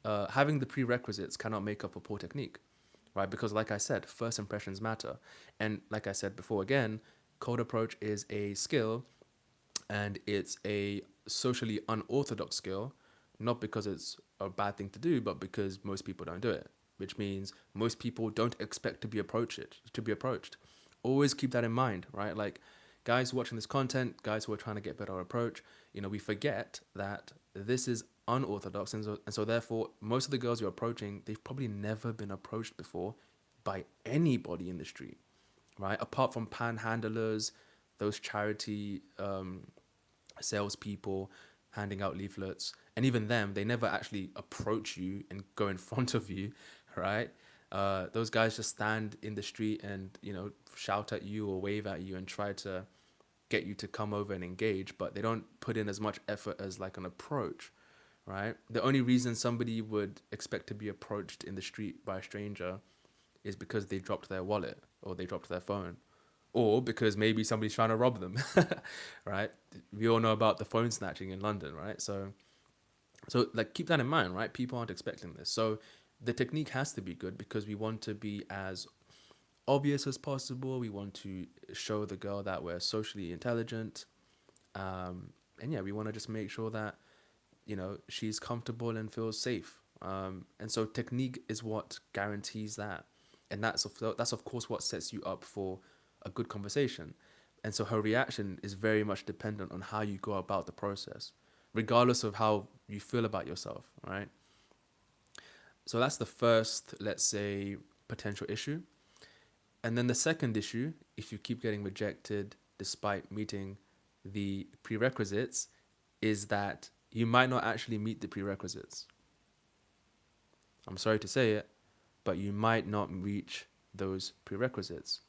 having the prerequisites cannot make up for poor technique, right? Because, like I said, first impressions matter. And like I said before, again, cold approach is a skill, and it's a socially unorthodox skill, not because it's a bad thing to do, but because most people don't do it, which means most people don't expect to be approached. Always keep that in mind, right? Like, guys watching this content, guys who are trying to get better approach, we forget that this is unorthodox, and so therefore most of the girls you're approaching, they've probably never been approached before by anybody in the street, right? Apart from panhandlers, those charity salespeople handing out leaflets, and even them, they never actually approach you and go in front of you, right? Those guys just stand in the street and shout at you or wave at you and try to get you to come over and engage, but they don't put in as much effort as like an approach, right? The only reason somebody would expect to be approached in the street by a stranger is because they dropped their wallet or they dropped their phone, or because maybe somebody's trying to rob them, right? We all know about the phone snatching in London, right? So like keep that in mind, right? People aren't expecting this. So the technique has to be good because we want to be as obvious as possible. We want to show the girl that we're socially intelligent. And yeah, we want to just make sure that, she's comfortable and feels safe. And so technique is what guarantees that. And that's of course what sets you up for a good conversation. And so her reaction is very much dependent on how you go about the process, regardless of how you feel about yourself, right? So that's the first, let's say, potential issue. And then the second issue, if you keep getting rejected despite meeting the prerequisites, is that you might not actually meet the prerequisites. I'm sorry to say it, but you might not reach those prerequisites.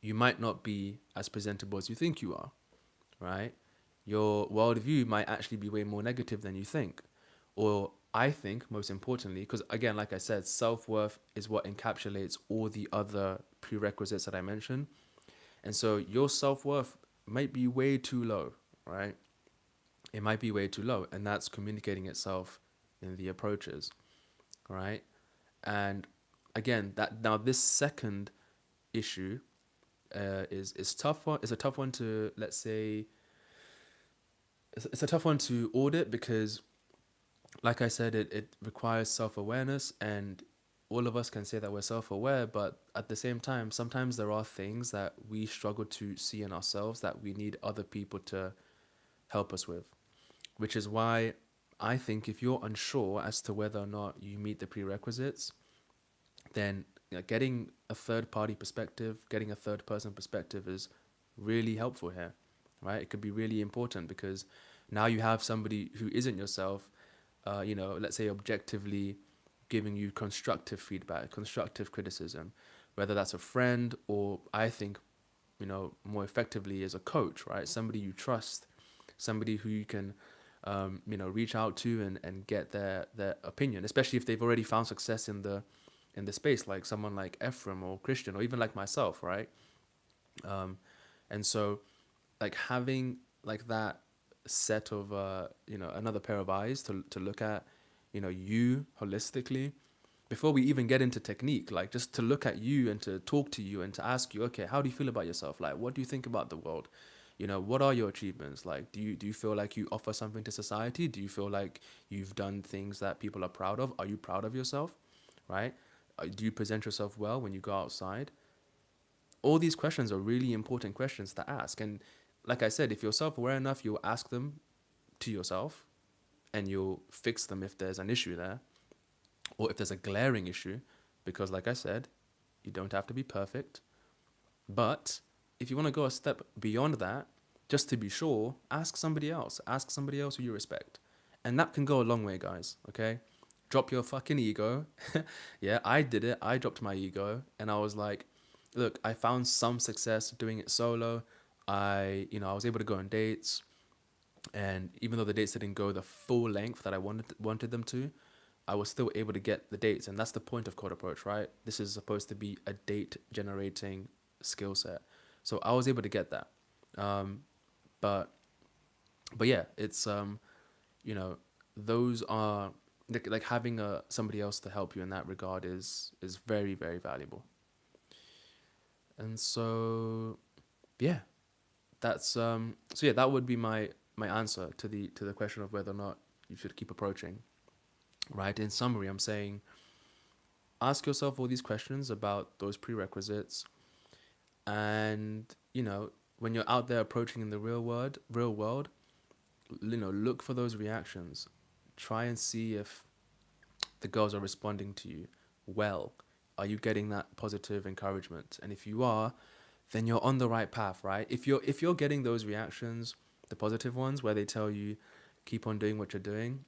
You might not be as presentable as you think you are, right? Your worldview might actually be way more negative than you think. Or I think, most importantly, because again, like I said, self-worth is what encapsulates all the other prerequisites that I mentioned. And so your self-worth might be way too low, right? It might be way too low. And that's communicating itself in the approaches, right? And again, that now this second issue is tough one. It's a tough one to, let's say, it's a tough one to audit because, like I said, it requires self-awareness, and all of us can say that we're self-aware, but at the same time, sometimes there are things that we struggle to see in ourselves that we need other people to help us with, which is why I think if you're unsure as to whether or not you meet the prerequisites, then getting a third party perspective, getting a third person perspective is really helpful here, right? It could be really important because now you have somebody who isn't yourself, let's say objectively giving you constructive feedback, constructive criticism, whether that's a friend or I think, more effectively as a coach, right? Somebody you trust, somebody who you can, reach out to and get their opinion, especially if they've already found success in the space, like someone like Ephraim or Christian or even like myself, right? And so like having like that set of another pair of eyes to look at you holistically before we even get into technique, like just to look at you and to talk to you and to ask you, okay, how do you feel about yourself? Like, what do you think about the world? What are your achievements? Like, do you feel like you offer something to society? Do you feel like you've done things that people are proud of? Are you proud of yourself? Right? Do you present yourself well when you go outside? All these questions are really important questions to ask. And like I said, if you're self-aware enough, you'll ask them to yourself and you'll fix them if there's an issue there or if there's a glaring issue, because like I said, you don't have to be perfect. But if you want to go a step beyond that, just to be sure, ask somebody else. Ask somebody else who you respect. And that can go a long way, guys, okay? Drop your fucking ego. Yeah, I did it. I dropped my ego and I was like, look, I found some success doing it solo. I was able to go on dates, and even though the dates didn't go the full length that I wanted them to, I was still able to get the dates, and that's the point of cold approach, right? This is supposed to be a date generating skill set, so I was able to get that. Um, but but yeah, it's you know, those are like having somebody else to help you in that regard is very very valuable. And so yeah, that's so yeah, that would be my answer to the question of whether or not you should keep approaching. Right. In summary, I'm saying ask yourself all these questions about those prerequisites, and when you're out there approaching in the real world, look for those reactions. Try and see if the girls are responding to you well. Are you getting that positive encouragement? And if you are, then you're on the right path, right? If you're getting those reactions, the positive ones where they tell you keep on doing what you're doing,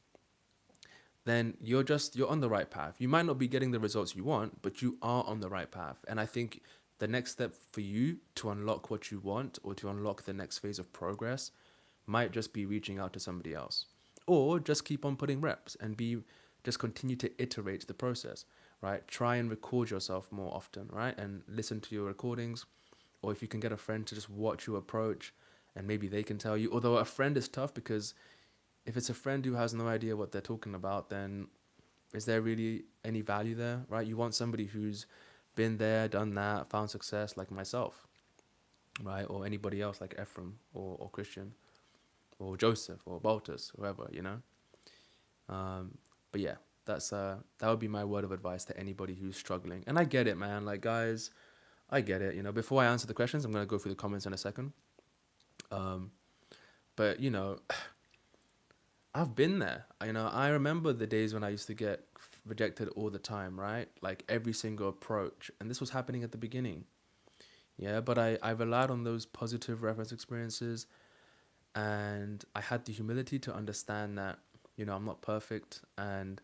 then you're on the right path. You might not be getting the results you want, but you are on the right path. And I think the next step for you to unlock what you want, or to unlock the next phase of progress, might just be reaching out to somebody else, or just keep on putting reps and just continue to iterate the process, right? Try and record yourself more often, right? And listen to your recordings, or if you can get a friend to just watch you approach, and maybe they can tell you. Although a friend is tough, because if it's a friend who has no idea what they're talking about, then is there really any value there, right? You want somebody who's been there, done that, found success, like myself, right? Or anybody else like Ephraim, or Christian, or Joseph, or Baltus, whoever. Um, but yeah, that would be my word of advice to anybody who's struggling. And I get it, man. Like, guys, I get it. Before I answer the questions, I'm gonna go through the comments in a second. Um, but I've been there. I remember the days when I used to get rejected all the time, right? Like every single approach, and this was happening at the beginning. Yeah, but I relied on those positive reference experiences, and I had the humility to understand that I'm not perfect, and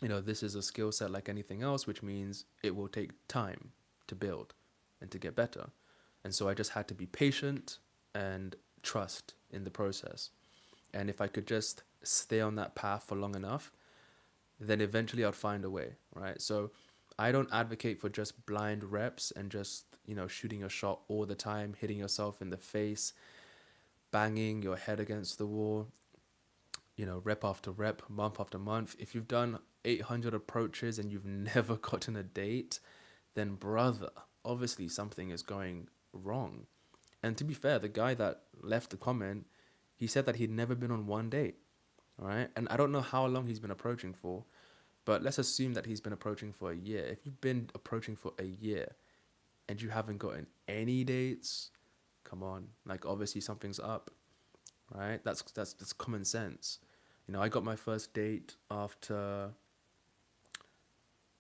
this is a skill set like anything else, which means it will take time to build and to get better. And so I just had to be patient and trust in the process. And if I could just stay on that path for long enough, then eventually I'd find a way, right? So I don't advocate for just blind reps and just, shooting a shot all the time, hitting yourself in the face, banging your head against the wall, rep after rep, month after month. If you've done 800 approaches and you've never gotten a date, then brother, obviously something is going wrong. And to be fair, the guy that left the comment, he said that he'd never been on one date, all right? And I don't know how long he's been approaching for, but let's assume that he's been approaching for a year. If you've been approaching for a year and you haven't gotten any dates, come on, like obviously something's up, right? That's common sense. I got my first date after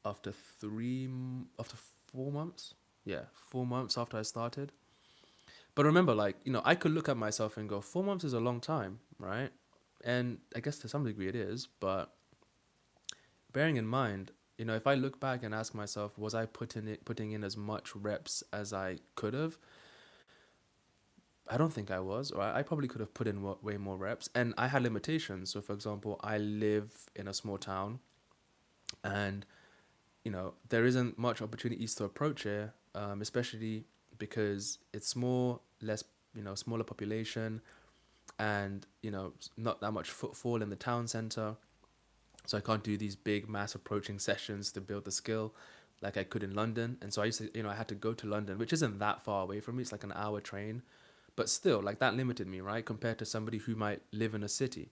after 4 months. Yeah, 4 months after I started. But remember, like, I could look at myself and go, 4 months is a long time, right? And I guess to some degree it is, but bearing in mind, if I look back and ask myself, was I putting in as much reps as I could have? I don't think I was, or I probably could have put in way more reps, and I had limitations. So, for example, I live in a small town, and there isn't much opportunities to approach here, especially because it's small, less, smaller population, and not that much footfall in the town center. So I can't do these big mass approaching sessions to build the skill like I could in London. And so I used to, I had to go to London, which isn't that far away from me. It's like an hour train, but still, like, that limited me, right? Compared to somebody who might live in a city.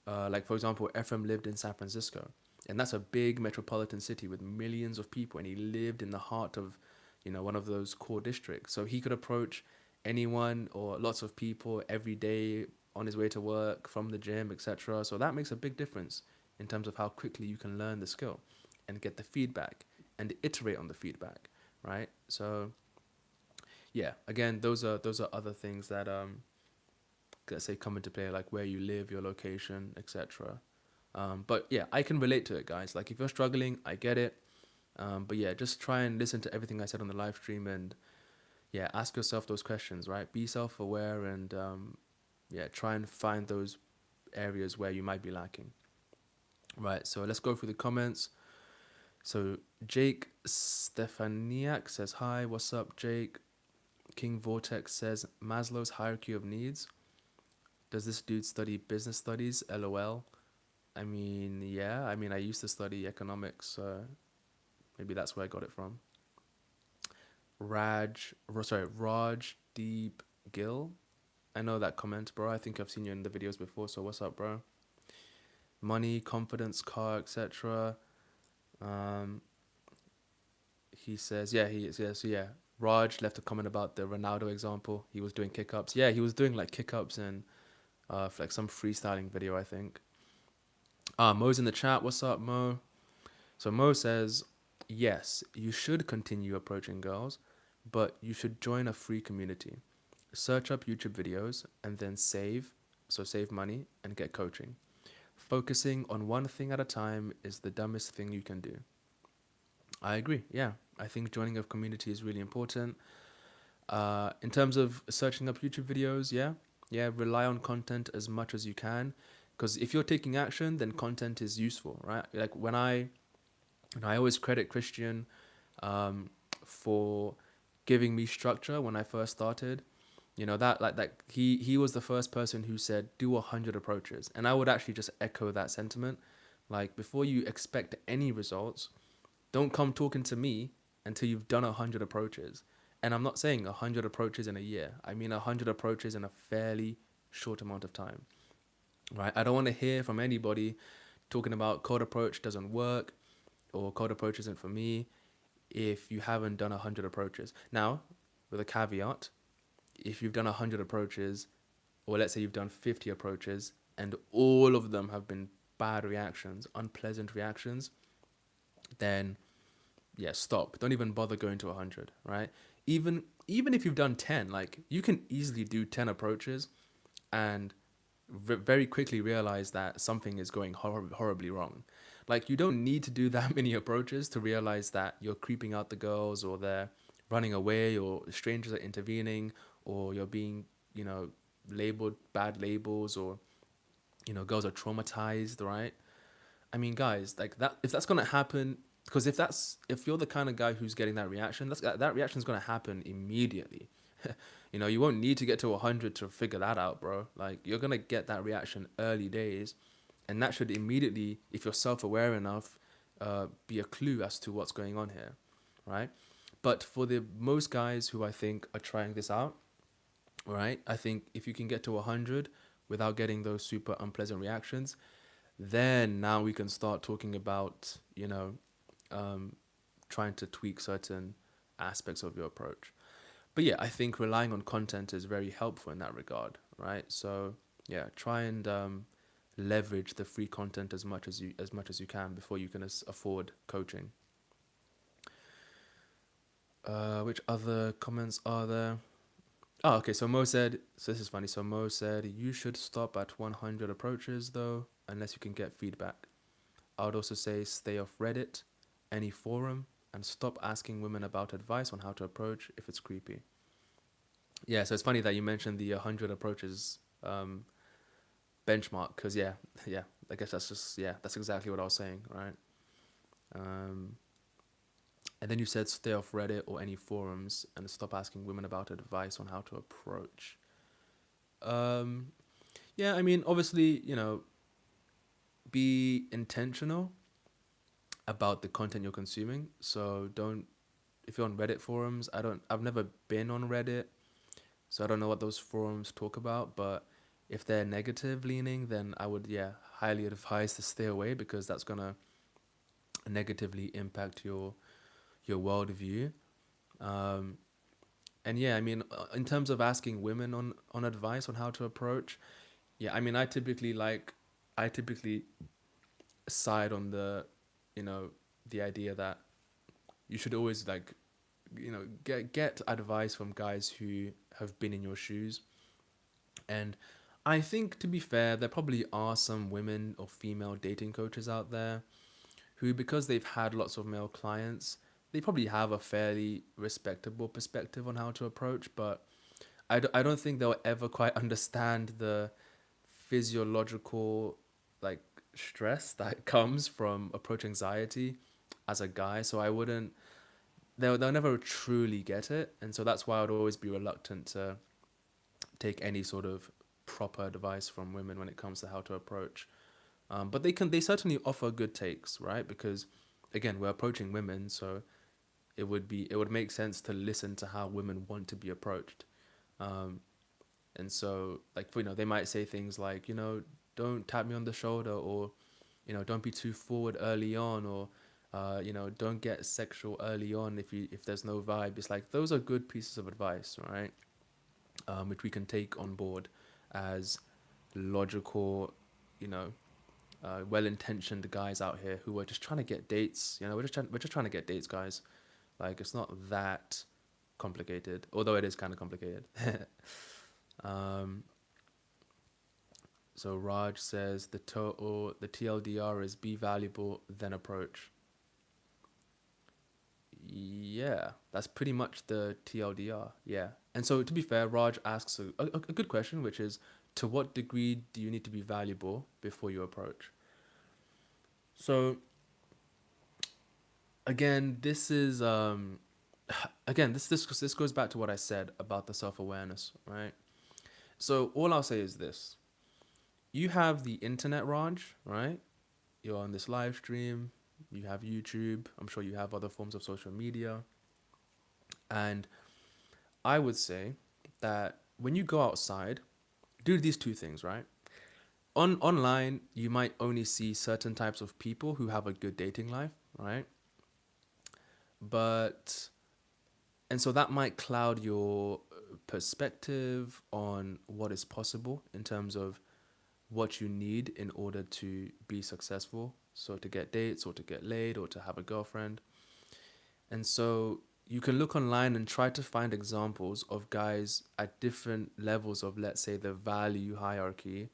Like, for example, Ephraim lived in San Francisco, and that's a big metropolitan city with millions of people, and he lived in the heart of, one of those core districts. So he could approach anyone or lots of people every day on his way to work, from the gym, etc. So that makes a big difference in terms of how quickly you can learn the skill and get the feedback and iterate on the feedback, right? So yeah, again, those are other things that let's say come into play, like where you live, your location, etc. But yeah, I can relate to it, guys. Like, if you're struggling, I get it. But yeah, just try and listen to everything I said on the live stream, and yeah, ask yourself those questions, right? Be self-aware, and yeah, try and find those areas where you might be lacking. Right, so let's go through the comments. So Jake Stefaniak says hi. What's up, Jake? King Vortex says Maslow's hierarchy of needs. Does this dude study business studies? LOL. I mean, yeah. I mean, I used to study economics, so maybe that's where I got it from. Raj Deep Gill. I know that comment, bro. I think I've seen you in the videos before. So what's up, bro? Money, confidence, car, etc. Um, he says, yeah, he is. Yeah, so yeah. Raj left a comment about the Ronaldo example. He was doing kick ups. Yeah, he was doing like kick ups and like some freestyling video, I think. Mo's in the chat. What's up, Mo? So Mo says, yes, you should continue approaching girls, but you should join a free community. Search up YouTube videos and then save money and get coaching. Focusing on one thing at a time is the dumbest thing you can do. I agree. Yeah, I think joining a community is really important. In terms of searching up YouTube videos, yeah, rely on content as much as you can, because if you're taking action, then content is useful, right? Like and I always credit Christian for giving me structure when I first started. You know that he was the first person who said do 100 approaches, and I would actually just echo that sentiment. Like before you expect any results, don't come talking to me until you've done 100 approaches. And I'm not saying 100 approaches in a year. I mean 100 approaches in a fairly short amount of time, right? I don't want to hear from anybody talking about cold approach doesn't work or cold approach isn't for me if you haven't done 100 approaches. Now, with a caveat, if you've done 100 approaches, or let's say you've done 50 approaches, and all of them have been bad reactions, unpleasant reactions, then yeah, stop. Don't even bother going to 100, right? Even if you've done 10, like you can easily do 10 approaches and very quickly realize that something is going horribly wrong. Like you don't need to do that many approaches to realize that you're creeping out the girls or they're running away or strangers are intervening or you're being, you know, labeled bad labels or, you know, girls are traumatized, right? I mean, guys, like that if that's gonna happen, because if you're the kind of guy who's getting that reaction, that reaction is gonna happen immediately. You know, you won't need to get to 100 to figure that out, bro. Like you're gonna get that reaction early days, and that should immediately, if you're self-aware enough, be a clue as to what's going on here, right? But for the most guys who I think are trying this out, right, I think if you can get to 100 without getting those super unpleasant reactions, then now we can start talking about, you know, um, trying to tweak certain aspects of your approach. But yeah, I think relying on content is very helpful in that regard, right? So yeah, try and leverage the free content as much as you can before you can afford coaching. Which other comments are there? Oh, okay. So Mo said, so this is funny. So Mo said you should stop at 100 approaches though, unless you can get feedback. I would also say stay off Reddit, any forum, and stop asking women about advice on how to approach if it's creepy. Yeah, so it's funny that you mentioned the 100 approaches benchmark because yeah, yeah, I guess that's exactly what I was saying, right? Um, and then you said stay off Reddit or any forums and stop asking women about advice on how to approach. Um, yeah, I mean, obviously, you know, be intentional about the content you're consuming. So don't if you're on Reddit forums, I've never been on Reddit, so I don't know what those forums talk about, but if they're negative leaning, then I would highly advise to stay away because that's gonna negatively impact your worldview. Um, and yeah, I mean, in terms of asking women on advice on how to approach, yeah, I mean, I typically side on the, you know, the idea that you should always like, you know, get advice from guys who have been in your shoes. And I think, to be fair, there probably are some women or female dating coaches out there who, because they've had lots of male clients, they probably have a fairly respectable perspective on how to approach. But I don't think they'll ever quite understand the physiological, like, stress that comes from approach anxiety as a guy. So I wouldn't, they'll never truly get it. And so that's why I'd always be reluctant to take any sort of proper advice from women when it comes to how to approach. But they certainly offer good takes, right? Because again, we're approaching women, so it would make sense to listen to how women want to be approached. Um, and so, like, they might say things like, don't tap me on the shoulder, or, don't be too forward early on, or, don't get sexual early on if there's no vibe. It's like those are good pieces of advice, right? Which we can take on board as logical, you know, well-intentioned guys out here who are just trying to get dates. We're just trying to get dates, guys. Like, it's not that complicated, although it is kind of complicated. um, so Raj says the TLDR is be valuable, then approach. Yeah, that's pretty much the TLDR. Yeah. And so to be fair, Raj asks a good question, which is, to what degree do you need to be valuable before you approach? So again, this is again this goes back to what I said about the self-awareness, right? So all I'll say is this. You have the internet, Raj, right? You're on this live stream, you have YouTube, I'm sure you have other forms of social media. And I would say that when you go outside, do these two things, right? Online, you might only see certain types of people who have a good dating life, right? But and so that might cloud your perspective on what is possible in terms of what you need in order to be successful. So to get dates or to get laid or to have a girlfriend. And so you can look online and try to find examples of guys at different levels of, let's say, the value hierarchy,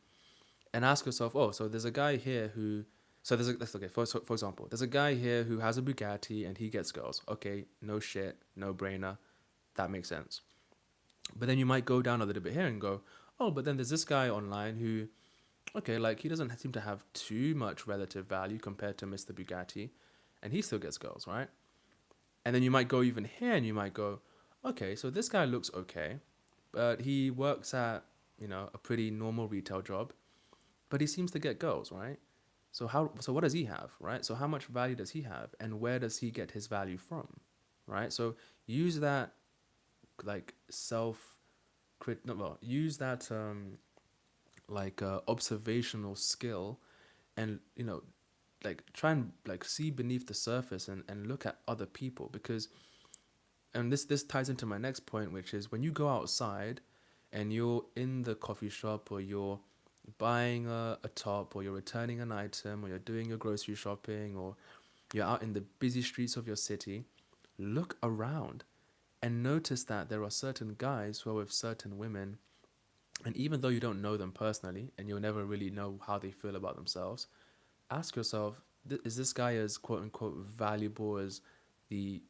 and ask yourself, oh, so there's a guy here who, so there's a, that's okay. For example, there's a guy here who has a Bugatti and he gets girls. Okay, no shit, no brainer. That makes sense. But then you might go down a little bit here and go, oh, but then there's this guy online who, okay, like he doesn't seem to have too much relative value compared to Mr. Bugatti, and he still gets girls, right? And then you might go even here and you might go, okay, so this guy looks okay, but he works at, a pretty normal retail job, but he seems to get girls, right? So what does he have, right? So how much value does he have, and where does he get his value from, right? So use that like no, well, use that like observational skill, and like try and like see beneath the surface, and look at other people, because and this ties into my next point, which is when you go outside and you're in the coffee shop, or you're buying a top, or you're returning an item, or you're doing your grocery shopping, or you're out in the busy streets of your city, look around and notice that there are certain guys who are with certain women. And even though you don't know them personally and you'll never really know how they feel about themselves, ask yourself, is this guy as quote unquote valuable as the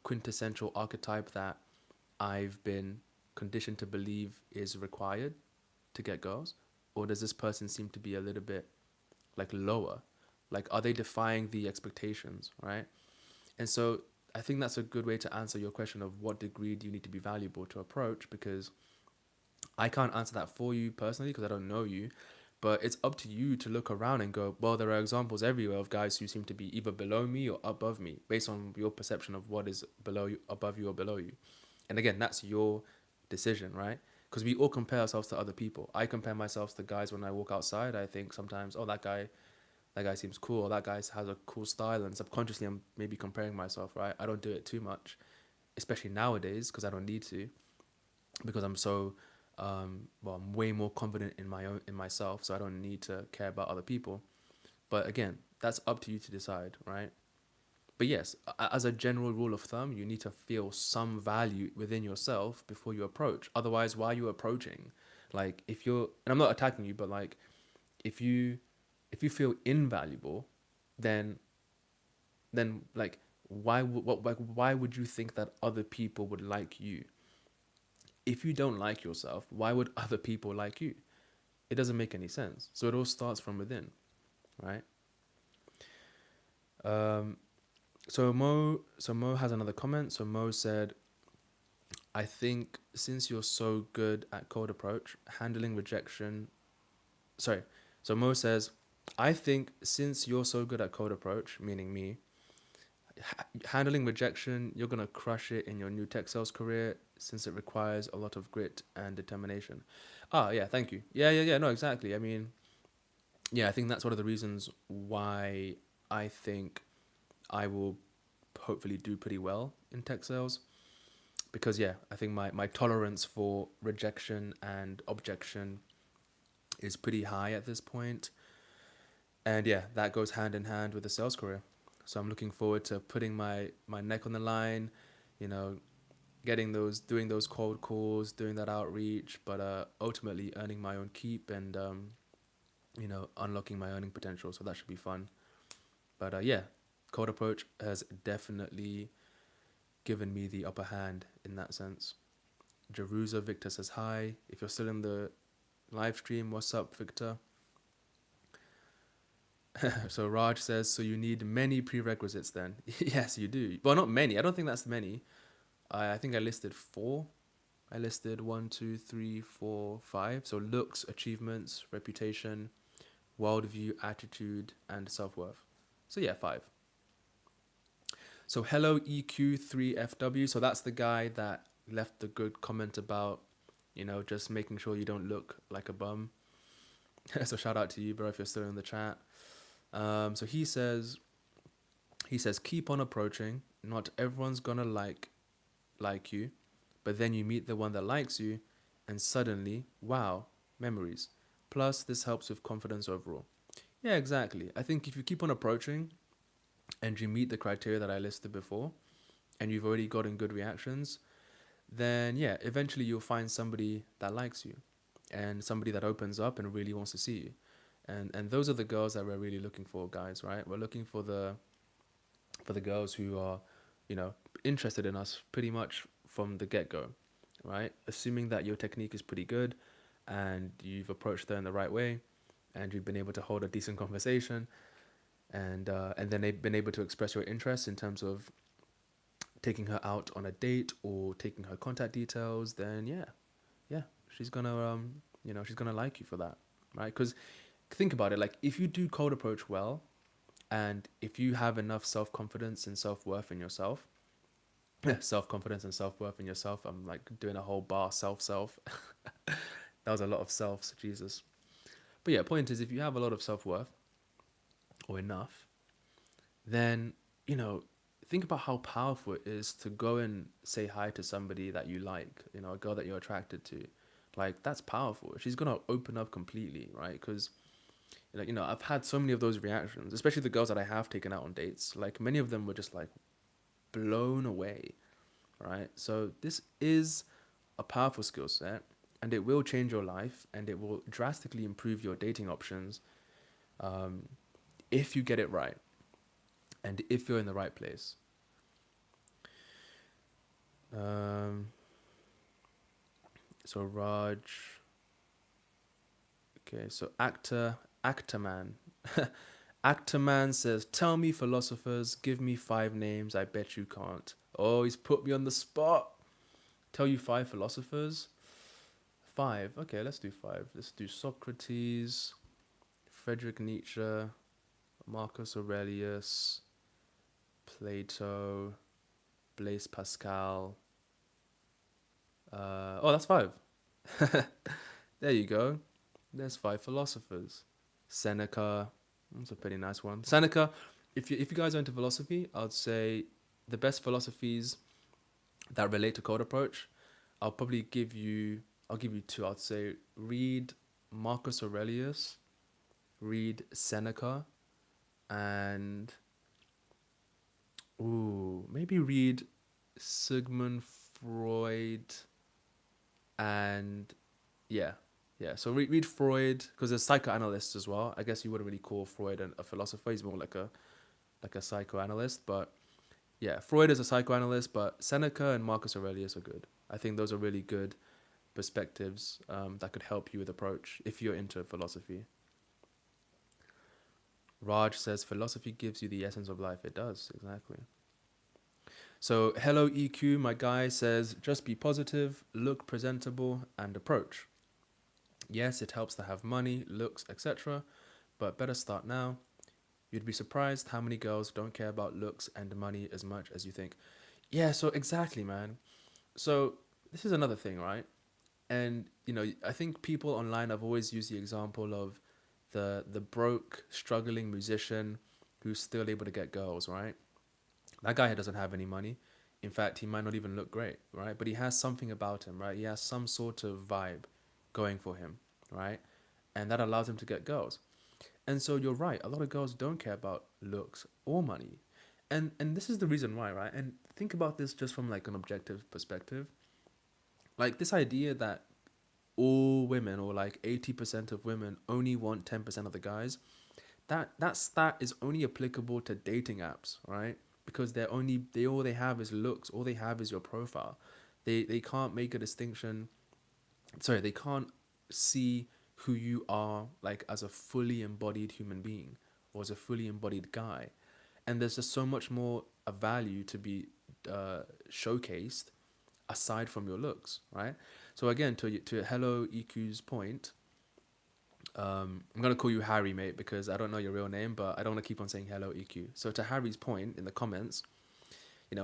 quintessential archetype that I've been conditioned to believe is required to get girls? Or does this person seem to be a little bit like lower? Like, are they defying the expectations, right? And so I think that's a good way to answer your question of what degree do you need to be valuable to approach, because I can't answer that for you personally because I don't know you, but it's up to you to look around and go, well, there are examples everywhere of guys who seem to be either below me or above me based on your perception of what is below you, above you, or below you. And again, that's your decision, right? Because we all compare ourselves to other people. I compare myself to guys when I walk outside. I think sometimes, oh, that guy seems cool, or that guy has a cool style, and subconsciously I'm maybe comparing myself, right? I don't do it too much, especially nowadays, because I don't need to, because I'm so I'm way more confident in myself, so I don't need to care about other people. But again, that's up to you to decide, right? But yes, as a general rule of thumb, you need to feel some value within yourself before you approach. Otherwise, why are you approaching? Like, if you're, and I'm not attacking you, but like, if you if you feel invaluable, then like, why would you think that other people would like you? If you don't like yourself, why would other people like you? It doesn't make any sense. So it all starts from within, right? Um, so Mo has another comment. So Mo said, I think since you're so good at cold approach, handling rejection. Sorry. So Mo says, I think since you're so good at cold approach, meaning me, handling rejection, you're gonna crush it in your new tech sales career since it requires a lot of grit and determination. Ah, yeah, thank you. Yeah. No, exactly. I mean, yeah, I think that's one of the reasons why I think I will hopefully do pretty well in tech sales. Because yeah, I think my tolerance for rejection and objection is pretty high at this point. And yeah, that goes hand in hand with the sales career. So I'm looking forward to putting my neck on the line, you know, doing those cold calls, doing that outreach, but ultimately earning my own keep and unlocking my earning potential. So that should be fun. But yeah, cold approach has definitely given me the upper hand in that sense. Jerusa Victor says hi. If you're still in the live stream, what's up, Victor? So Raj says, so you need many prerequisites then? Yes, you do. Well, not many. I don't think that's many. I think I listed four. I listed one, two, three, four, five. So looks, achievements, reputation, worldview, attitude, and self worth. So yeah, five. So hello EQ3FW. So that's the guy that left the good comment about, just making sure you don't look like a bum. So shout out to you, bro, if you're still in the chat. So he says keep on approaching. Not everyone's gonna like you, but then you meet the one that likes you, and suddenly, wow, memories. Plus, this helps with confidence overall. Yeah, exactly. I think if you keep on approaching and you meet the criteria that I listed before, and you've already gotten good reactions, then yeah, eventually you'll find somebody that likes you and somebody that opens up and really wants to see you. And those are the girls that we're really looking for, guys, right? We're looking for the girls who are, interested in us pretty much from the get-go, right? Assuming that your technique is pretty good and you've approached her in the right way and you've been able to hold a decent conversation and then they've been able to express your interest in terms of taking her out on a date or taking her contact details, then yeah, she's gonna she's gonna like you for that, right? Because think about it, like if you do cold approach well, and if you have enough self confidence and self worth in yourself, self confidence and self worth in yourself. I'm like doing a whole bar self. That was a lot of selves, Jesus. But yeah, point is, if you have a lot of self worth or enough, then think about how powerful it is to go and say hi to somebody that you like, a girl that you're attracted to. Like that's powerful. She's gonna open up completely, right? Because I've had so many of those reactions, especially the girls that I have taken out on dates. Like many of them were just like blown away, right? So this is a powerful skill set, and it will change your life, and it will drastically improve your dating options um, if you get it right, and if you're in the right place. Um, so Raj, okay, so actor man. Actor man says, "Tell me philosophers, give me five names. I bet you can't." Oh, he's put me on the spot. Tell you five philosophers. Five. Okay, let's do five. Let's do Socrates, Friedrich Nietzsche, Marcus Aurelius, Plato, Blaise Pascal. That's five. There you go. There's five philosophers. Seneca. That's a pretty nice one. Seneca. If you guys are into philosophy, I'd say the best philosophies that relate to code approach, I'll probably give you. I'll give you two. I'd say read Marcus Aurelius, read Seneca, and maybe read Sigmund Freud, and yeah, yeah. So read Freud because there's psychoanalysts as well. I guess you wouldn't really call Freud a philosopher. He's more like a psychoanalyst. But yeah, Freud is a psychoanalyst, but Seneca and Marcus Aurelius are good. I think those are really good perspectives that could help you with approach if you're into philosophy. Raj says philosophy gives you the essence of life. It does, exactly. So, hello EQ, my guy says just be positive, look presentable, and approach. Yes, it helps to have money, looks, etc., but better start now. You'd be surprised how many girls don't care about looks and money as much as you think. Yeah, so exactly, man. So, this is another thing, right? And I think people online have always used the example of the broke, struggling musician who's still able to get girls, right? That guy doesn't have any money. In fact, he might not even look great, right? But he has something about him, right? He has some sort of vibe going for him, right? And that allows him to get girls. And so you're right, a lot of girls don't care about looks or money. And this is the reason why, right? And think about this just from like an objective perspective. Like this idea that all women or like 80% of women only want 10% of the guys, that stat is only applicable to dating apps, right? Because they all they have is looks, all they have is your profile. They can't make a distinction. Sorry, they can't see who you are like as a fully embodied human being or as a fully embodied guy. And there's just so much more a value to be showcased aside from your looks, right? So again, to Hello EQ's point, I'm gonna call you Harry, mate, because I don't know your real name, but I don't want to keep on saying hello, EQ. So to Harry's point in the comments,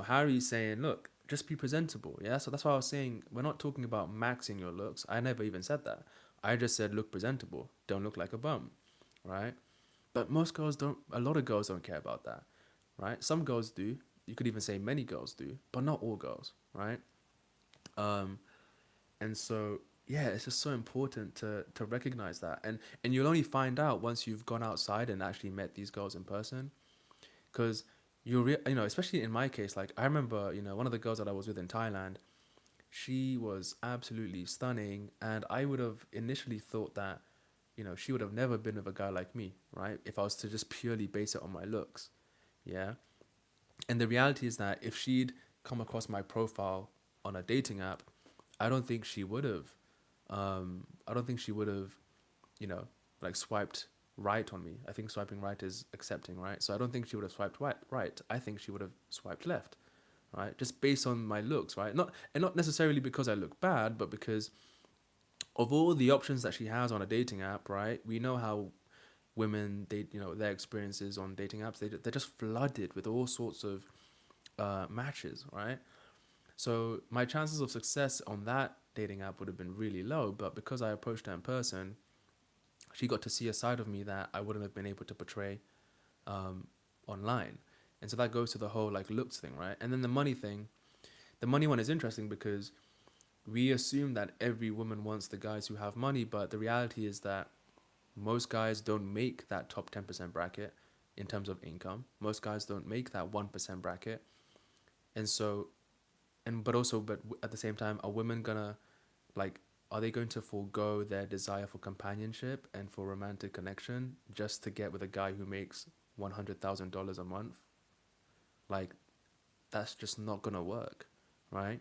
Harry's saying, look, just be presentable, yeah. So that's why I was saying we're not talking about maxing your looks. I never even said that. I just said look presentable, don't look like a bum, right? But most girls don't. A lot of girls don't care about that, right? Some girls do. You could even say many girls do, but not all girls, right? Um, and so yeah, it's just so important to recognize that, and you'll only find out once you've gone outside and actually met these girls in person, because especially in my case, like I remember, one of the girls that I was with in Thailand, she was absolutely stunning, and I would have initially thought that, she would have never been with a guy like me, right? If I was to just purely base it on my looks, yeah. And the reality is that if she'd come across my profile on a dating app, I don't think she would have. I don't think she would have, you know, like swiped right on me. I think swiping right is accepting, right? So I don't think she would have swiped right. Right. I think she would have swiped left, right? Just based on my looks, right? Not necessarily because I look bad, but because of all the options that she has on a dating app, right? We know how women their experiences on dating apps, they're just flooded with all sorts of matches, right? So my chances of success on that dating app would have been really low, but because I approached her in person, she got to see a side of me that I wouldn't have been able to portray online. And so that goes to the whole like looks thing, right? And then the money one is interesting because we assume that every woman wants the guys who have money, but the reality is that most guys don't make that top 10% bracket in terms of income. Most guys don't make that 1% bracket. And so, but at the same time, are women gonna, like, are they going to forego their desire for companionship and for romantic connection just to get with a guy who makes $100,000 a month? Like, that's just not gonna work, right?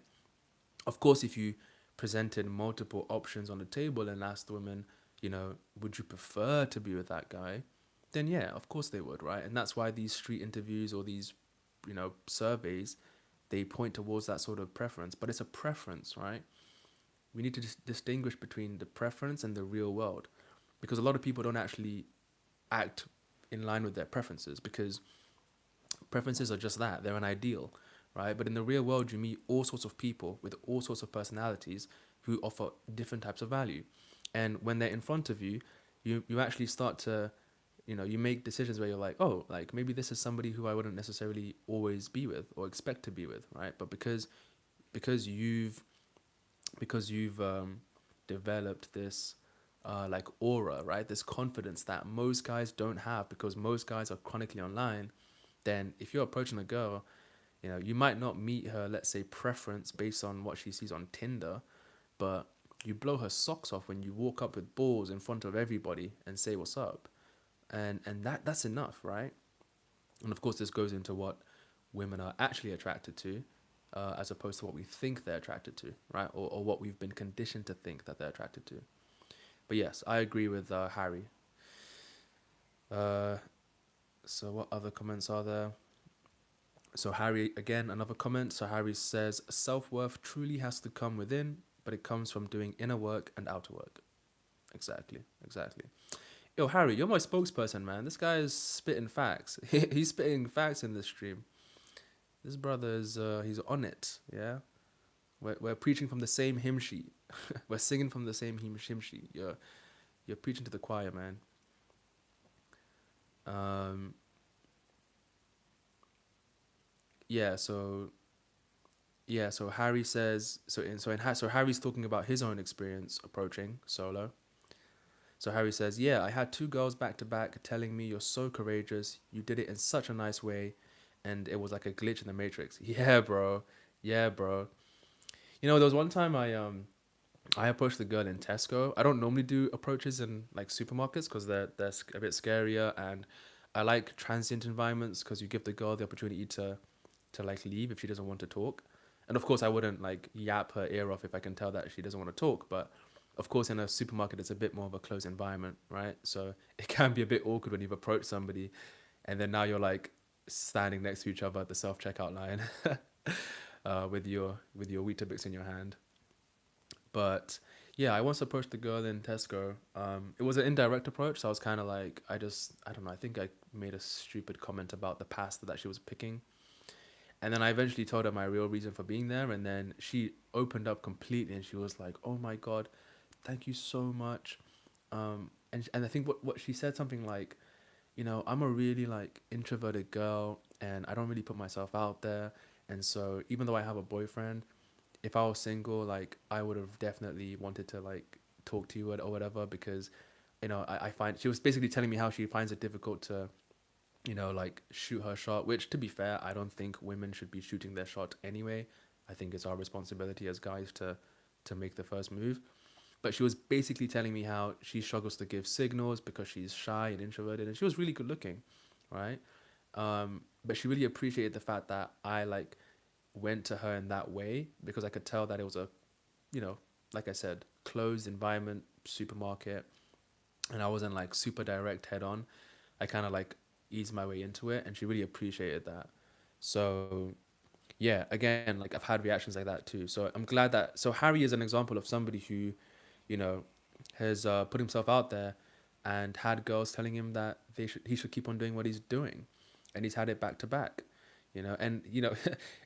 Of course, if you presented multiple options on the table and asked women, would you prefer to be with that guy? Then yeah, of course they would, right? And that's why these street interviews or these, surveys, they point towards that sort of preference. But it's a preference, right? We need to distinguish between the preference and the real world, because a lot of people don't actually act in line with their preferences, because preferences are just that, they're an ideal, right? But in the real world, you meet all sorts of people with all sorts of personalities who offer different types of value. And when they're in front of you, you actually start to, you make decisions where you're like, oh, like maybe this is somebody who I wouldn't necessarily always be with or expect to be with, right? But because you've developed this like aura, right? This confidence that most guys don't have, because most guys are chronically online. Then if you're approaching a girl, you might not meet her, let's say, preference based on what she sees on Tinder, but you blow her socks off when you walk up with balls in front of everybody and say what's up. And that's enough, right? And of course, this goes into what women are actually attracted to, as opposed to what we think they're attracted to, right? Or what we've been conditioned to think that they're attracted to. But yes, I agree with Harry. Uh, So what other comments are there? So Harry, again, another comment. So Harry says, self-worth truly has to come within, but it comes from doing inner work and outer work. Exactly, exactly. Yo, Harry, you're my spokesperson, man. This guy is spitting facts. He's spitting facts in this stream. This brother is, he's on it, yeah? We're preaching from the same hymn sheet. We're singing from the same hymn sheet. You're preaching to the choir, man. Um, yeah, so so Harry says so Harry's talking about his own experience approaching solo. So Harry says, "Yeah, I had two girls back to back telling me you're so courageous. You did it in such a nice way, and it was like a glitch in the matrix." Yeah, bro. Yeah, bro. You know, there was one time I approached the girl in Tesco. I don't normally do approaches in like supermarkets because they're a bit scarier, and I like transient environments because you give the girl the opportunity to like leave if she doesn't want to talk. And of course, I wouldn't like yap her ear off if I can tell that she doesn't want to talk. But of course, in a supermarket, it's a bit more of a closed environment, right? So it can be a bit awkward when you've approached somebody, and then now you're like standing next to each other at the self checkout line, with your Weetabix in your hand. But yeah, I once approached the girl in Tesco. It was an indirect approach, so I was kind of like, I don't know. I think I made a stupid comment about the pasta that she was picking, and then I eventually told her my real reason for being there, and then she opened up completely, and she was like, "Oh my god, thank you so much." And I think what she said something like, I'm a really like introverted girl, and I don't really put myself out there, and so even though I have a boyfriend, if I was single, like I would have definitely wanted to like talk to you or whatever because, I find she was basically telling me how she finds it difficult to, like shoot her shot. Which, to be fair, I don't think women should be shooting their shot anyway. I think it's our responsibility as guys to make the first move. But she was basically telling me how she struggles to give signals because she's shy and introverted, and she was really good looking, right? But she really appreciated the fact that I like went to her in that way because I could tell that it was a, you know, like I said, closed environment supermarket, and I wasn't like super direct head on. I kind of like eased my way into it, and she really appreciated that. So yeah, again, like I've had reactions like that too. So I'm glad that Harry is an example of somebody who, you know, has put himself out there and had girls telling him that he should keep on doing what he's doing, and he's had it back to back. And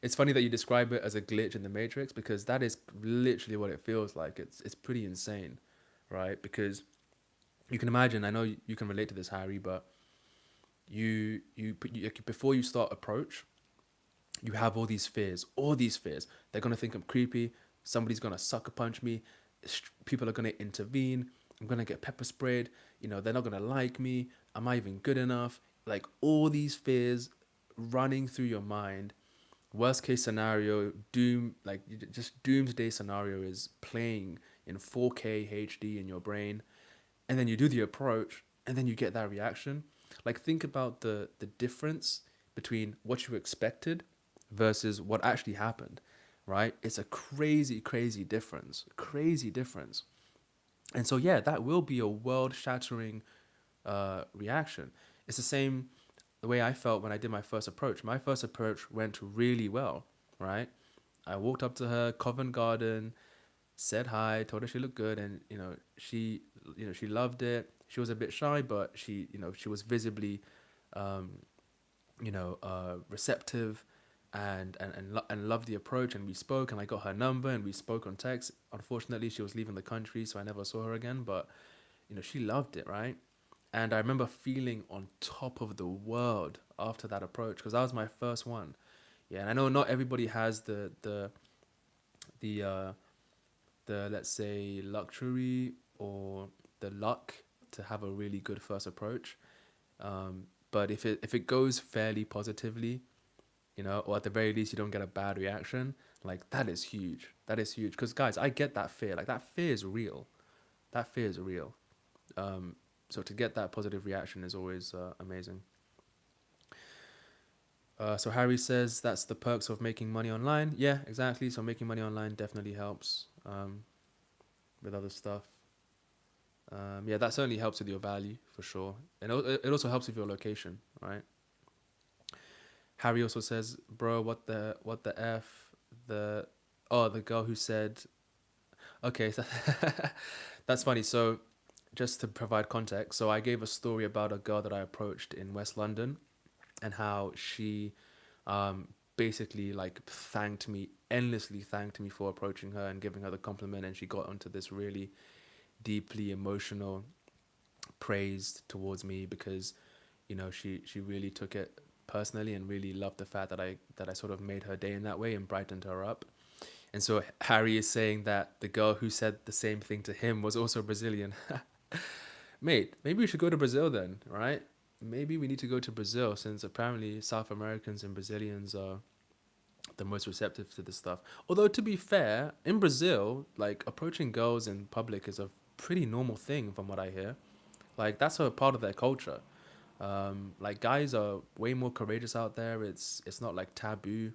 it's funny that you describe it as a glitch in the matrix because that is literally what it feels like. It's pretty insane, right? Because you can imagine. I know you can relate to this, Harry, but before you start approach, you have all these fears. They're gonna think I'm creepy. Somebody's gonna sucker punch me. People are gonna intervene. I'm gonna get pepper sprayed. They're not gonna like me. Am I even good enough? Like all these fears running through your mind. Worst case scenario, just doomsday scenario is playing in 4K HD in your brain, and then you do the approach, and then you get that reaction. Like think about the difference between what you expected versus what actually happened, right? It's a crazy, crazy difference. And so yeah, that will be a world shattering reaction. It's the same the way I felt when I did my first approach. My first approach went really well, right? I walked up to her, Covent Garden, said hi, told her she looked good, and she loved it. She was a bit shy, but she was visibly, um, receptive, and loved the approach. And we spoke, and I got her number, and we spoke on text. Unfortunately, she was leaving the country, so I never saw her again. But she loved it, right? And I remember feeling on top of the world after that approach because that was my first one. Yeah, and I know not everybody has the let's say luxury or the luck to have a really good first approach. But if it goes fairly positively, or at the very least you don't get a bad reaction, like that is huge. That is huge because guys, I get that fear. Like that fear is real. That fear is real. So to get that positive reaction is always amazing. So Harry says that's the perks of making money online. Yeah, exactly. So making money online definitely helps with other stuff. Yeah, that certainly helps with your value for sure, and it also helps with your location, right? Harry also says, "Bro, what the f the the girl who said okay." So that's funny. So just to provide context, so I gave a story about a girl that I approached in West London and how she basically like endlessly thanked me for approaching her and giving her the compliment, and she got onto this really deeply emotional praise towards me because she really took it personally and really loved the fact that I sort of made her day in that way and brightened her up. And so Harry is saying that the girl who said the same thing to him was also Brazilian. Mate, maybe we should go to Brazil then, right? Maybe we need to go to Brazil since apparently South Americans and Brazilians are the most receptive to this stuff. Although to be fair, in Brazil, like approaching girls in public is a pretty normal thing from what I hear. Like that's a part of their culture. Like guys are way more courageous out there. It's not like taboo.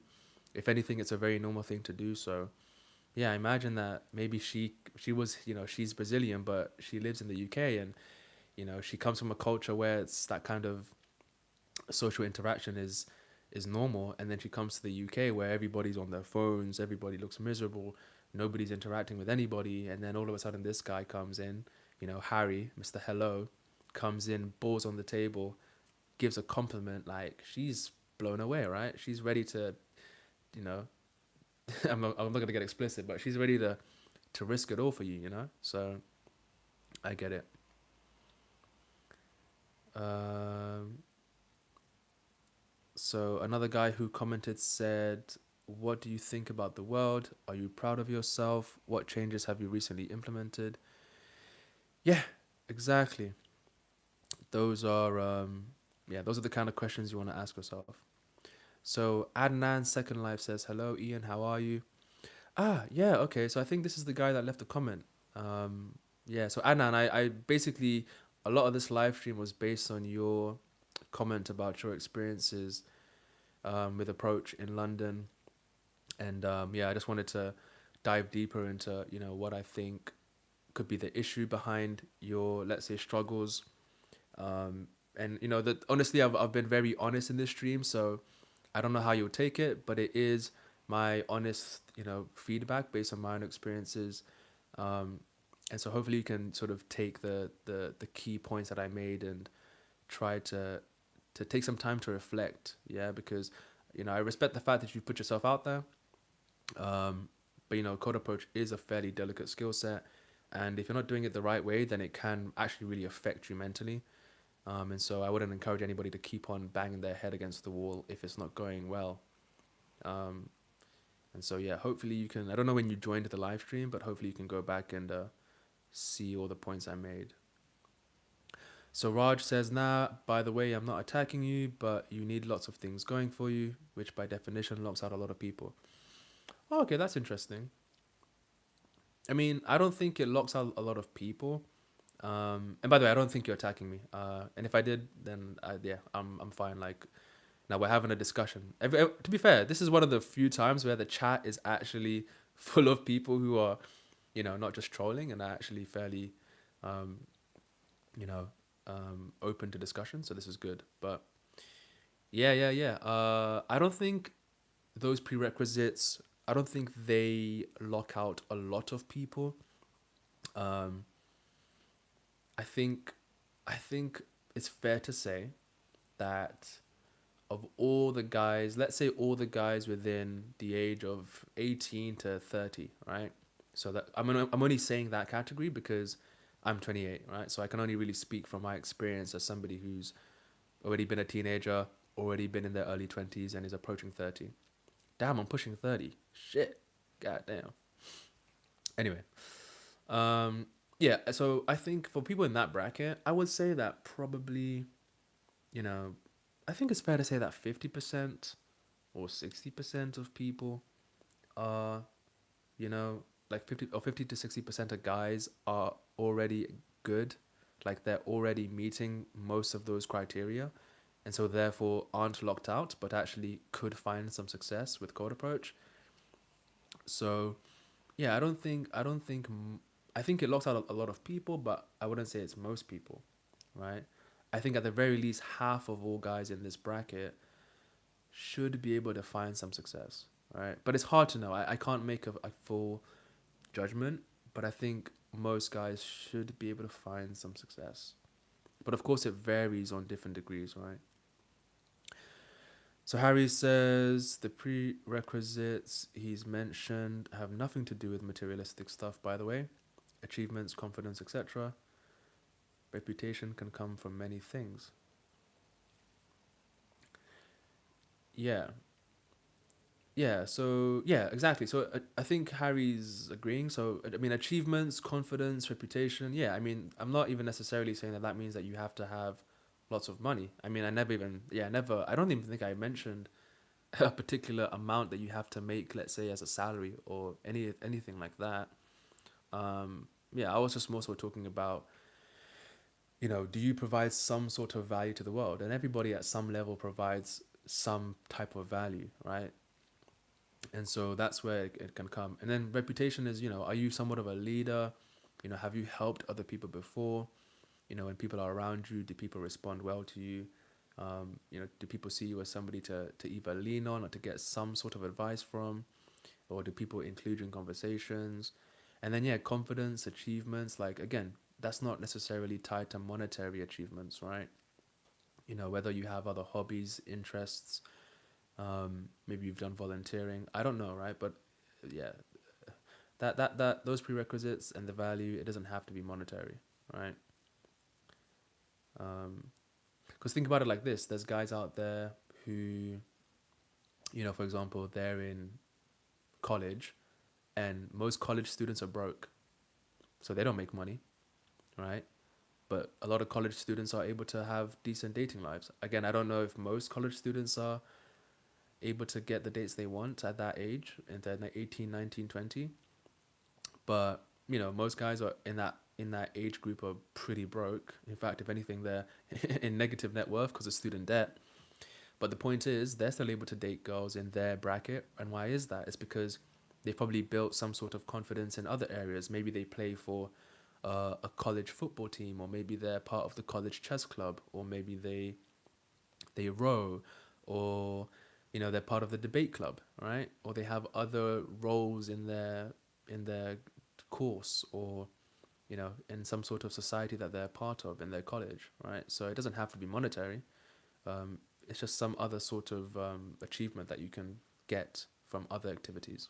If anything, it's a very normal thing to do. So yeah, I imagine that maybe she was she's Brazilian, but she lives in the UK, and she comes from a culture where it's that kind of social interaction is normal, and then she comes to the UK where everybody's on their phones, everybody looks miserable, nobody's interacting with anybody, and then all of a sudden this guy comes in, Harry, Mr. Hello, comes in, balls on the table, gives a compliment, like she's blown away, right? She's ready to, you know, I'm not gonna get explicit, but she's ready to risk it all for you. So I get it. Um, So another guy who commented said, "What do you think about the world? Are you proud of yourself? What changes have you recently implemented?" Yeah, exactly. Those are those are the kind of questions you want to ask yourself. So Adnan Second Life says, "Hello Ian, how are you?" Yeah, okay. So I think this is the guy that left the comment. Yeah, so Adnan, I basically a lot of this live stream was based on your comment about your experiences with Approach in London. And yeah, I just wanted to dive deeper into what I think could be the issue behind your, let's say, struggles. And that honestly, I've been very honest in this stream, so I don't know how you'll take it, but it is my honest feedback based on my own experiences. Um, and so hopefully you can sort of take the key points that I made and try to take some time to reflect. Yeah, because I respect the fact that you put yourself out there. Um, but code approach is a fairly delicate skill set, and if you're not doing it the right way, then it can actually really affect you mentally. And so I wouldn't encourage anybody to keep on banging their head against the wall if it's not going well. Um, and so yeah, hopefully you can. I don't know when you joined the live stream, but hopefully you can go back and see all the points I made. So Raj says, "Nah, by the way, I'm not attacking you, but you need lots of things going for you, which by definition locks out a lot of people." Oh, okay, that's interesting. I mean, I don't think it locks out a lot of people. And by the way, I don't think you're attacking me. And if I did, then yeah, I'm fine. Like now we're having a discussion. To be fair, this is one of the few times where the chat is actually full of people who are, not just trolling and are actually fairly, um, you know, open to discussion. So this is good. But yeah, yeah, yeah. I don't think those prerequisites. I don't think they lock out a lot of people. Um, I think I think it's fair to say that of all the guys, let's say all the guys within the age of 18 to 30, right? So that I'm only saying that category because I'm 28, right? So I can only really speak from my experience as somebody who's already been a teenager, already been in their early 20s and is approaching 30. Damn, I'm pushing 30. Shit. God damn. Anyway, um yeah, so I think for people in that bracket, I would say that probably you know, I think it's fair to say that 50% or 60% of people are, like 50 to 60% of guys are already good. Like they're already meeting most of those criteria. And so therefore aren't locked out, but actually could find some success with code approach. So yeah, I think it locks out a lot of people, but I wouldn't say it's most people, right? I think at the very least half of all guys in this bracket should be able to find some success, right? But it's hard to know. I can't make a full judgment, but I think most guys should be able to find some success. But of course, it varies on different degrees, right? So Harry says the prerequisites he's mentioned have nothing to do with materialistic stuff, by the way. Achievements, confidence, etc. Reputation can come from many things. Yeah. Yeah, so yeah, exactly. So I think Harry's agreeing. So I mean, achievements, confidence, reputation. Yeah, I mean, I'm not even necessarily saying that that means that you have to have lots of money. I mean, I never even, yeah, never. I don't even think I mentioned a particular amount that you have to make, let's say, as a salary or anything like that. Yeah, I was just more so talking about, do you provide some sort of value to the world? And everybody at some level provides some type of value, right? And so that's where it can come. And then reputation is, are you somewhat of a leader? Have you helped other people before? When people are around you, do people respond well to you? Do people see you as somebody to either lean on or to get some sort of advice from? Or do people include you in conversations? And then, yeah, confidence, achievements, like, again, that's not necessarily tied to monetary achievements, right? Whether you have other hobbies, interests, maybe you've done volunteering. I don't know, right? But yeah, that those prerequisites and the value, it doesn't have to be monetary, right? Because think about it like this: there's guys out there who, for example, they're in college, and most college students are broke, so they don't make money, right? But a lot of college students are able to have decent dating lives. Again, I don't know if most college students are able to get the dates they want at that age, in their 18, 19, 20. But most guys are in that age group are pretty broke. In fact, if anything, they're in negative net worth because of student debt. But the point is, they're still able to date girls in their bracket. And why is that? It's because they've probably built some sort of confidence in other areas. Maybe they play for a college football team, or maybe they're part of the college chess club, or maybe they row, or they're part of the debate club, right? Or they have other roles in their course, or in some sort of society that they're part of in their college, right? So it doesn't have to be monetary. It's just some other sort of achievement that you can get from other activities.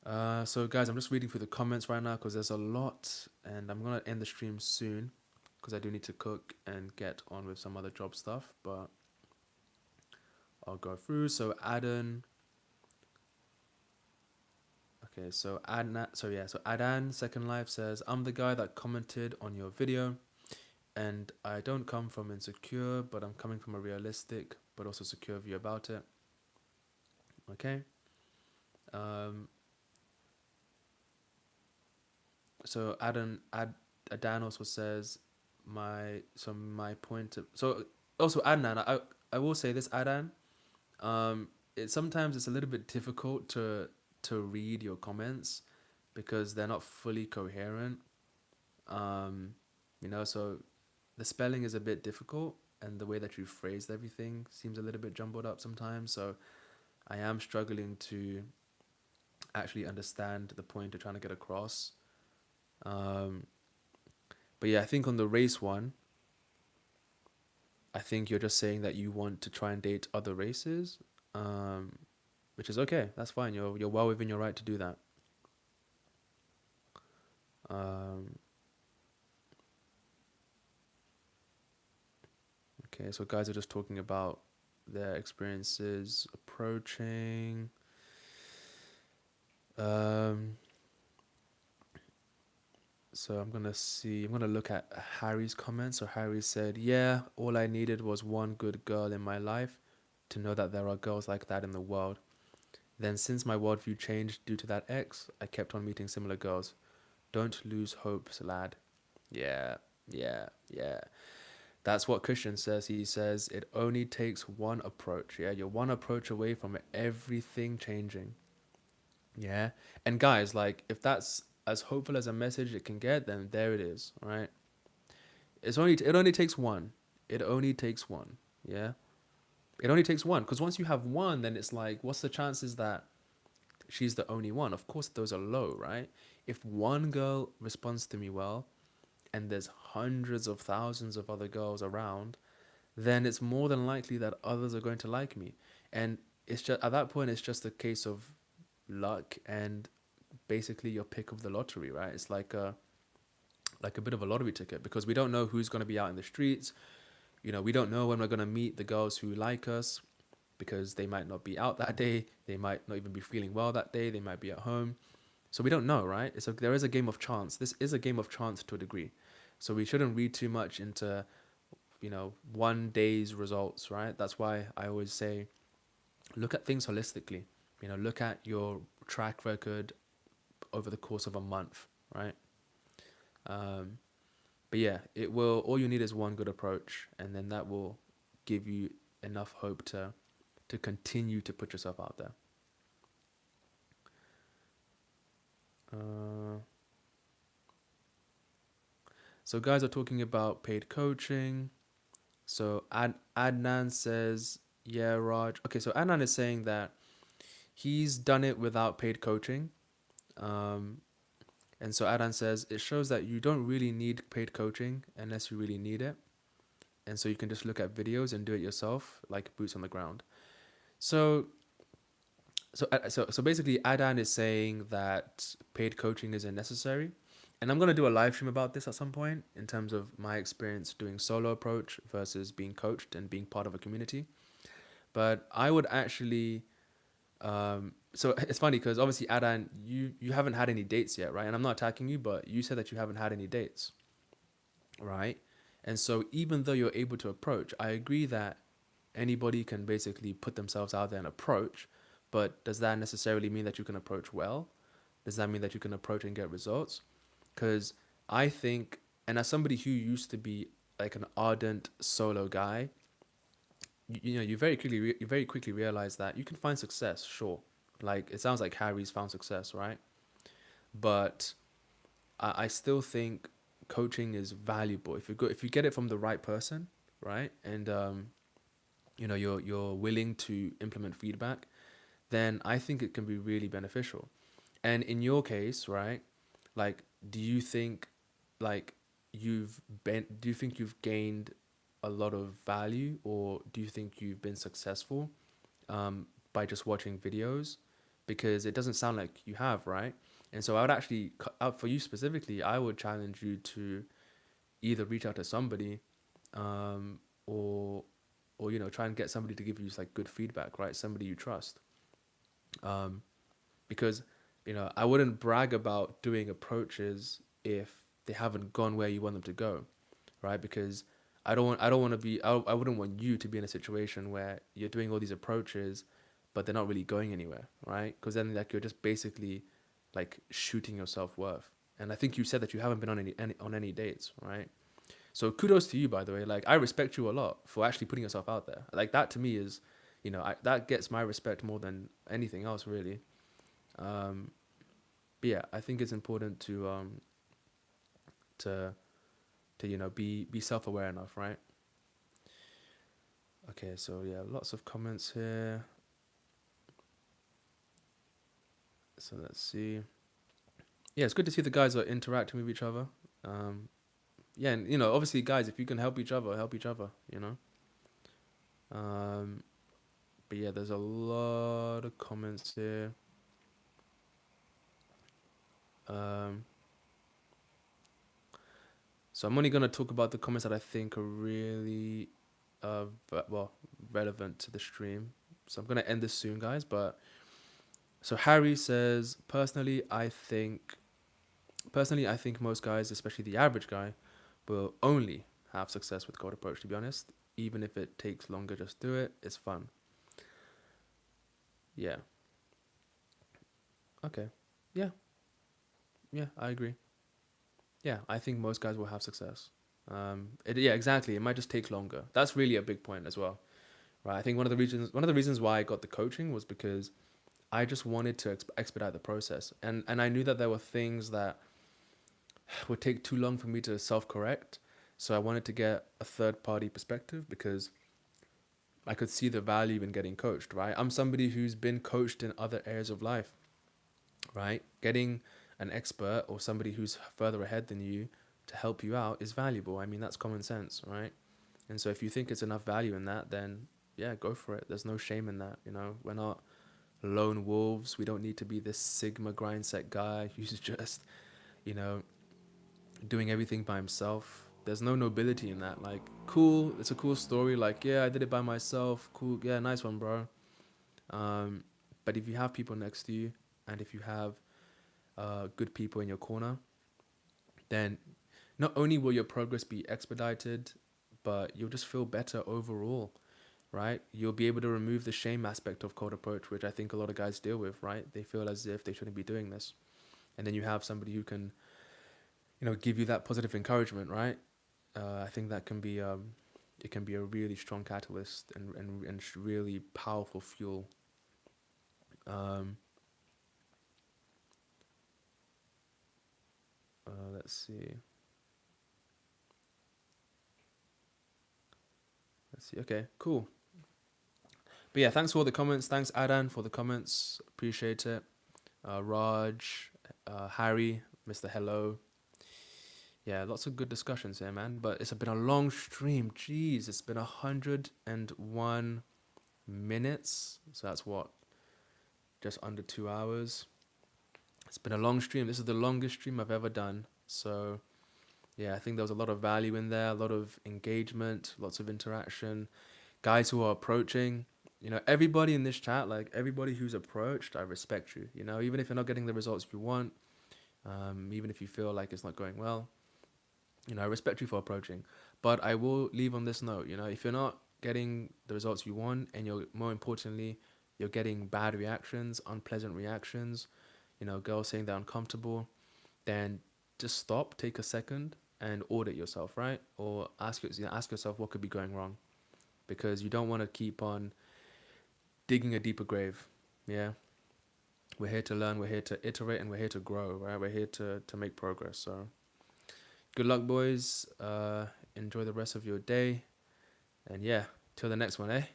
So guys, I'm just reading through the comments right now because there's a lot, and I'm gonna end the stream soon because I do need to cook and get on with some other job stuff. But I'll go through. So Adan. Okay, so Adan Second Life says, I'm the guy that commented on your video, and I don't come from insecure, but I'm coming from a realistic but also secure view about it. Okay. So Adan also says my point of, so also Adnan, I will say this, Adan, sometimes it's a little bit difficult to read your comments because they're not fully coherent. So the spelling is a bit difficult, and the way that you phrased everything seems a little bit jumbled up sometimes. So I am struggling to actually understand the point you're trying to get across. But yeah, I think on the race one, I think you're just saying that you want to try and date other races, which is okay. That's fine. You're well within your right to do that. Okay, so guys are just talking about their experiences approaching. So I'm gonna look at Harry's comments. So Harry said, yeah, all I needed was one good girl in my life to know that there are girls like that in the world. Then since my worldview changed due to that ex, I kept on meeting similar girls. Don't lose hope, lad. Yeah, yeah, yeah. That's what Christian says. He says it only takes one approach. Yeah, you're one approach away from everything changing. Yeah. And guys, like, if that's as hopeful as a message it can get, then there it is, right? It only takes one. It only takes one. Yeah. It only takes one, because once you have one, then it's like, what's the chances that she's the only one? Of course, those are low, right? If one girl responds to me well, and there's hundreds of thousands of other girls around, then it's more than likely that others are going to like me. And it's just at that point, it's just a case of luck and basically your pick of the lottery, right? It's like a bit of a lottery ticket, because we don't know who's going to be out in the streets. You know, we don't know when we're going to meet the girls who like us, because they might not be out that day. They might not even be feeling well that day. They might be at home. So we don't know, right? There is a game of chance. This is a game of chance to a degree. So we shouldn't read too much into, one day's results, right? That's why I always say, look at things holistically. Look at your track record over the course of a month, right? Um, but yeah, it will. All you need is one good approach, and then that will give you enough hope to continue to put yourself out there. Uh, so guys are talking about paid coaching. So Adnan says, yeah, Raj. Okay, so Adnan is saying that he's done it without paid coaching. Um, and so Adnan says it shows that you don't really need paid coaching unless you really need it. And so you can just look at videos and do it yourself, like boots on the ground. So so basically, Adan is saying that paid coaching isn't necessary, and I'm gonna do a live stream about this at some point in terms of my experience doing solo approach versus being coached and being part of a community. But I would actually, so it's funny because obviously Adan, you haven't had any dates yet, right? And I'm not attacking you, but you said that you haven't had any dates, right? And so even though you're able to approach, I agree that anybody can basically put themselves out there and approach, but does that necessarily mean that you can approach well? Does that mean that you can approach and get results? Because I think, and as somebody who used to be like an ardent solo guy, you very quickly realize that you can find success, sure. Like it sounds like Harry's found success, right? But I still think coaching is valuable if you get it from the right person, right? And you're willing to implement feedback, then I think it can be really beneficial. And in your case, right, like, do you think, like, do you think you've gained a lot of value, or do you think you've been successful by just watching videos? Because it doesn't sound like you have, right? And so I would actually, for you specifically, I would challenge you to either reach out to somebody, um, or try and get somebody to give you like good feedback, right? Somebody you trust, um, because I wouldn't brag about doing approaches if they haven't gone where you want them to go, right? Because I don't want to be I wouldn't want you to be in a situation where you're doing all these approaches but they're not really going anywhere, right? Because then like you're just basically like shooting your self-worth. And I think you said that you haven't been on any dates, right? So kudos to you, by the way. Like I respect you a lot for actually putting yourself out there. Like that to me is, that gets my respect more than anything else, really. Um, but yeah, I think it's important to be self-aware enough, right? Okay, so yeah, lots of comments here. So let's see. Yeah, it's good to see the guys are interacting with each other. Um, yeah, and obviously, guys, if you can help each other, help each other. Um, but yeah, there's a lot of comments here. Um, so I'm only gonna talk about the comments that I think are really, well, relevant to the stream. So I'm gonna end this soon, guys. But so Harry says, personally, I think most guys, especially the average guy, will only have success with cold approach. To be honest, even if it takes longer, just do it. It's fun. Yeah. Okay. Yeah. Yeah. I agree. Yeah, I think most guys will have success. Yeah, exactly. It might just take longer. That's really a big point as well, right? I think one of the reasons why I got the coaching was because I just wanted to expedite the process, and I knew that there were things that would take too long for me to self correct. So I wanted to get a third party perspective because I could see the value in getting coached, right? I'm somebody who's been coached in other areas of life, right? Getting an expert or somebody who's further ahead than you to help you out is valuable. I mean, that's common sense, right? And so if you think it's enough value in that, then yeah, go for it. There's no shame in that. You know, we're not lone wolves. We don't need to be this Sigma grind set guy who's just, you know, doing everything by himself. There's no nobility in that. Like, cool, it's a cool story. Like, yeah, I did it by myself. Cool, yeah, nice one, bro. Um, but if you have people next to you, and if you have good people in your corner, then not only will your progress be expedited, but you'll just feel better overall, right? You'll be able to remove the shame aspect of cold approach, which I think a lot of guys deal with, right? They feel as if they shouldn't be doing this. And then you have somebody who can, you know, give you that positive encouragement, right? I think that can be it can be a really strong catalyst and really powerful fuel. Um, let's see. Let's see. Okay, cool. But yeah, thanks for all the comments. Thanks, Adan, for the comments. Appreciate it. Raj, Harry, Mr. Hello. Yeah, lots of good discussions here, man. But it's been a long stream. Jeez, it's been 101 minutes. So that's what, just under 2 hours. It's been a long stream. This is the longest stream I've ever done. So yeah, I think there was a lot of value in there, a lot of engagement, lots of interaction. Guys who are approaching, you know, everybody in this chat, like everybody who's approached, I respect you. You know, even if you're not getting the results you want, even if you feel like it's not going well, you know, I respect you for approaching. But I will leave on this note, you know, if you're not getting the results you want, and you're, more importantly, you're getting bad reactions, unpleasant reactions, you know, girls saying they're uncomfortable, then just stop, take a second, and audit yourself, right? Or ask yourself what could be going wrong, because you don't want to keep on digging a deeper grave. Yeah, we're here to learn, we're here to iterate, and we're here to grow, right? We're here to make progress. So good luck, boys. Enjoy the rest of your day, and yeah, till the next one, eh?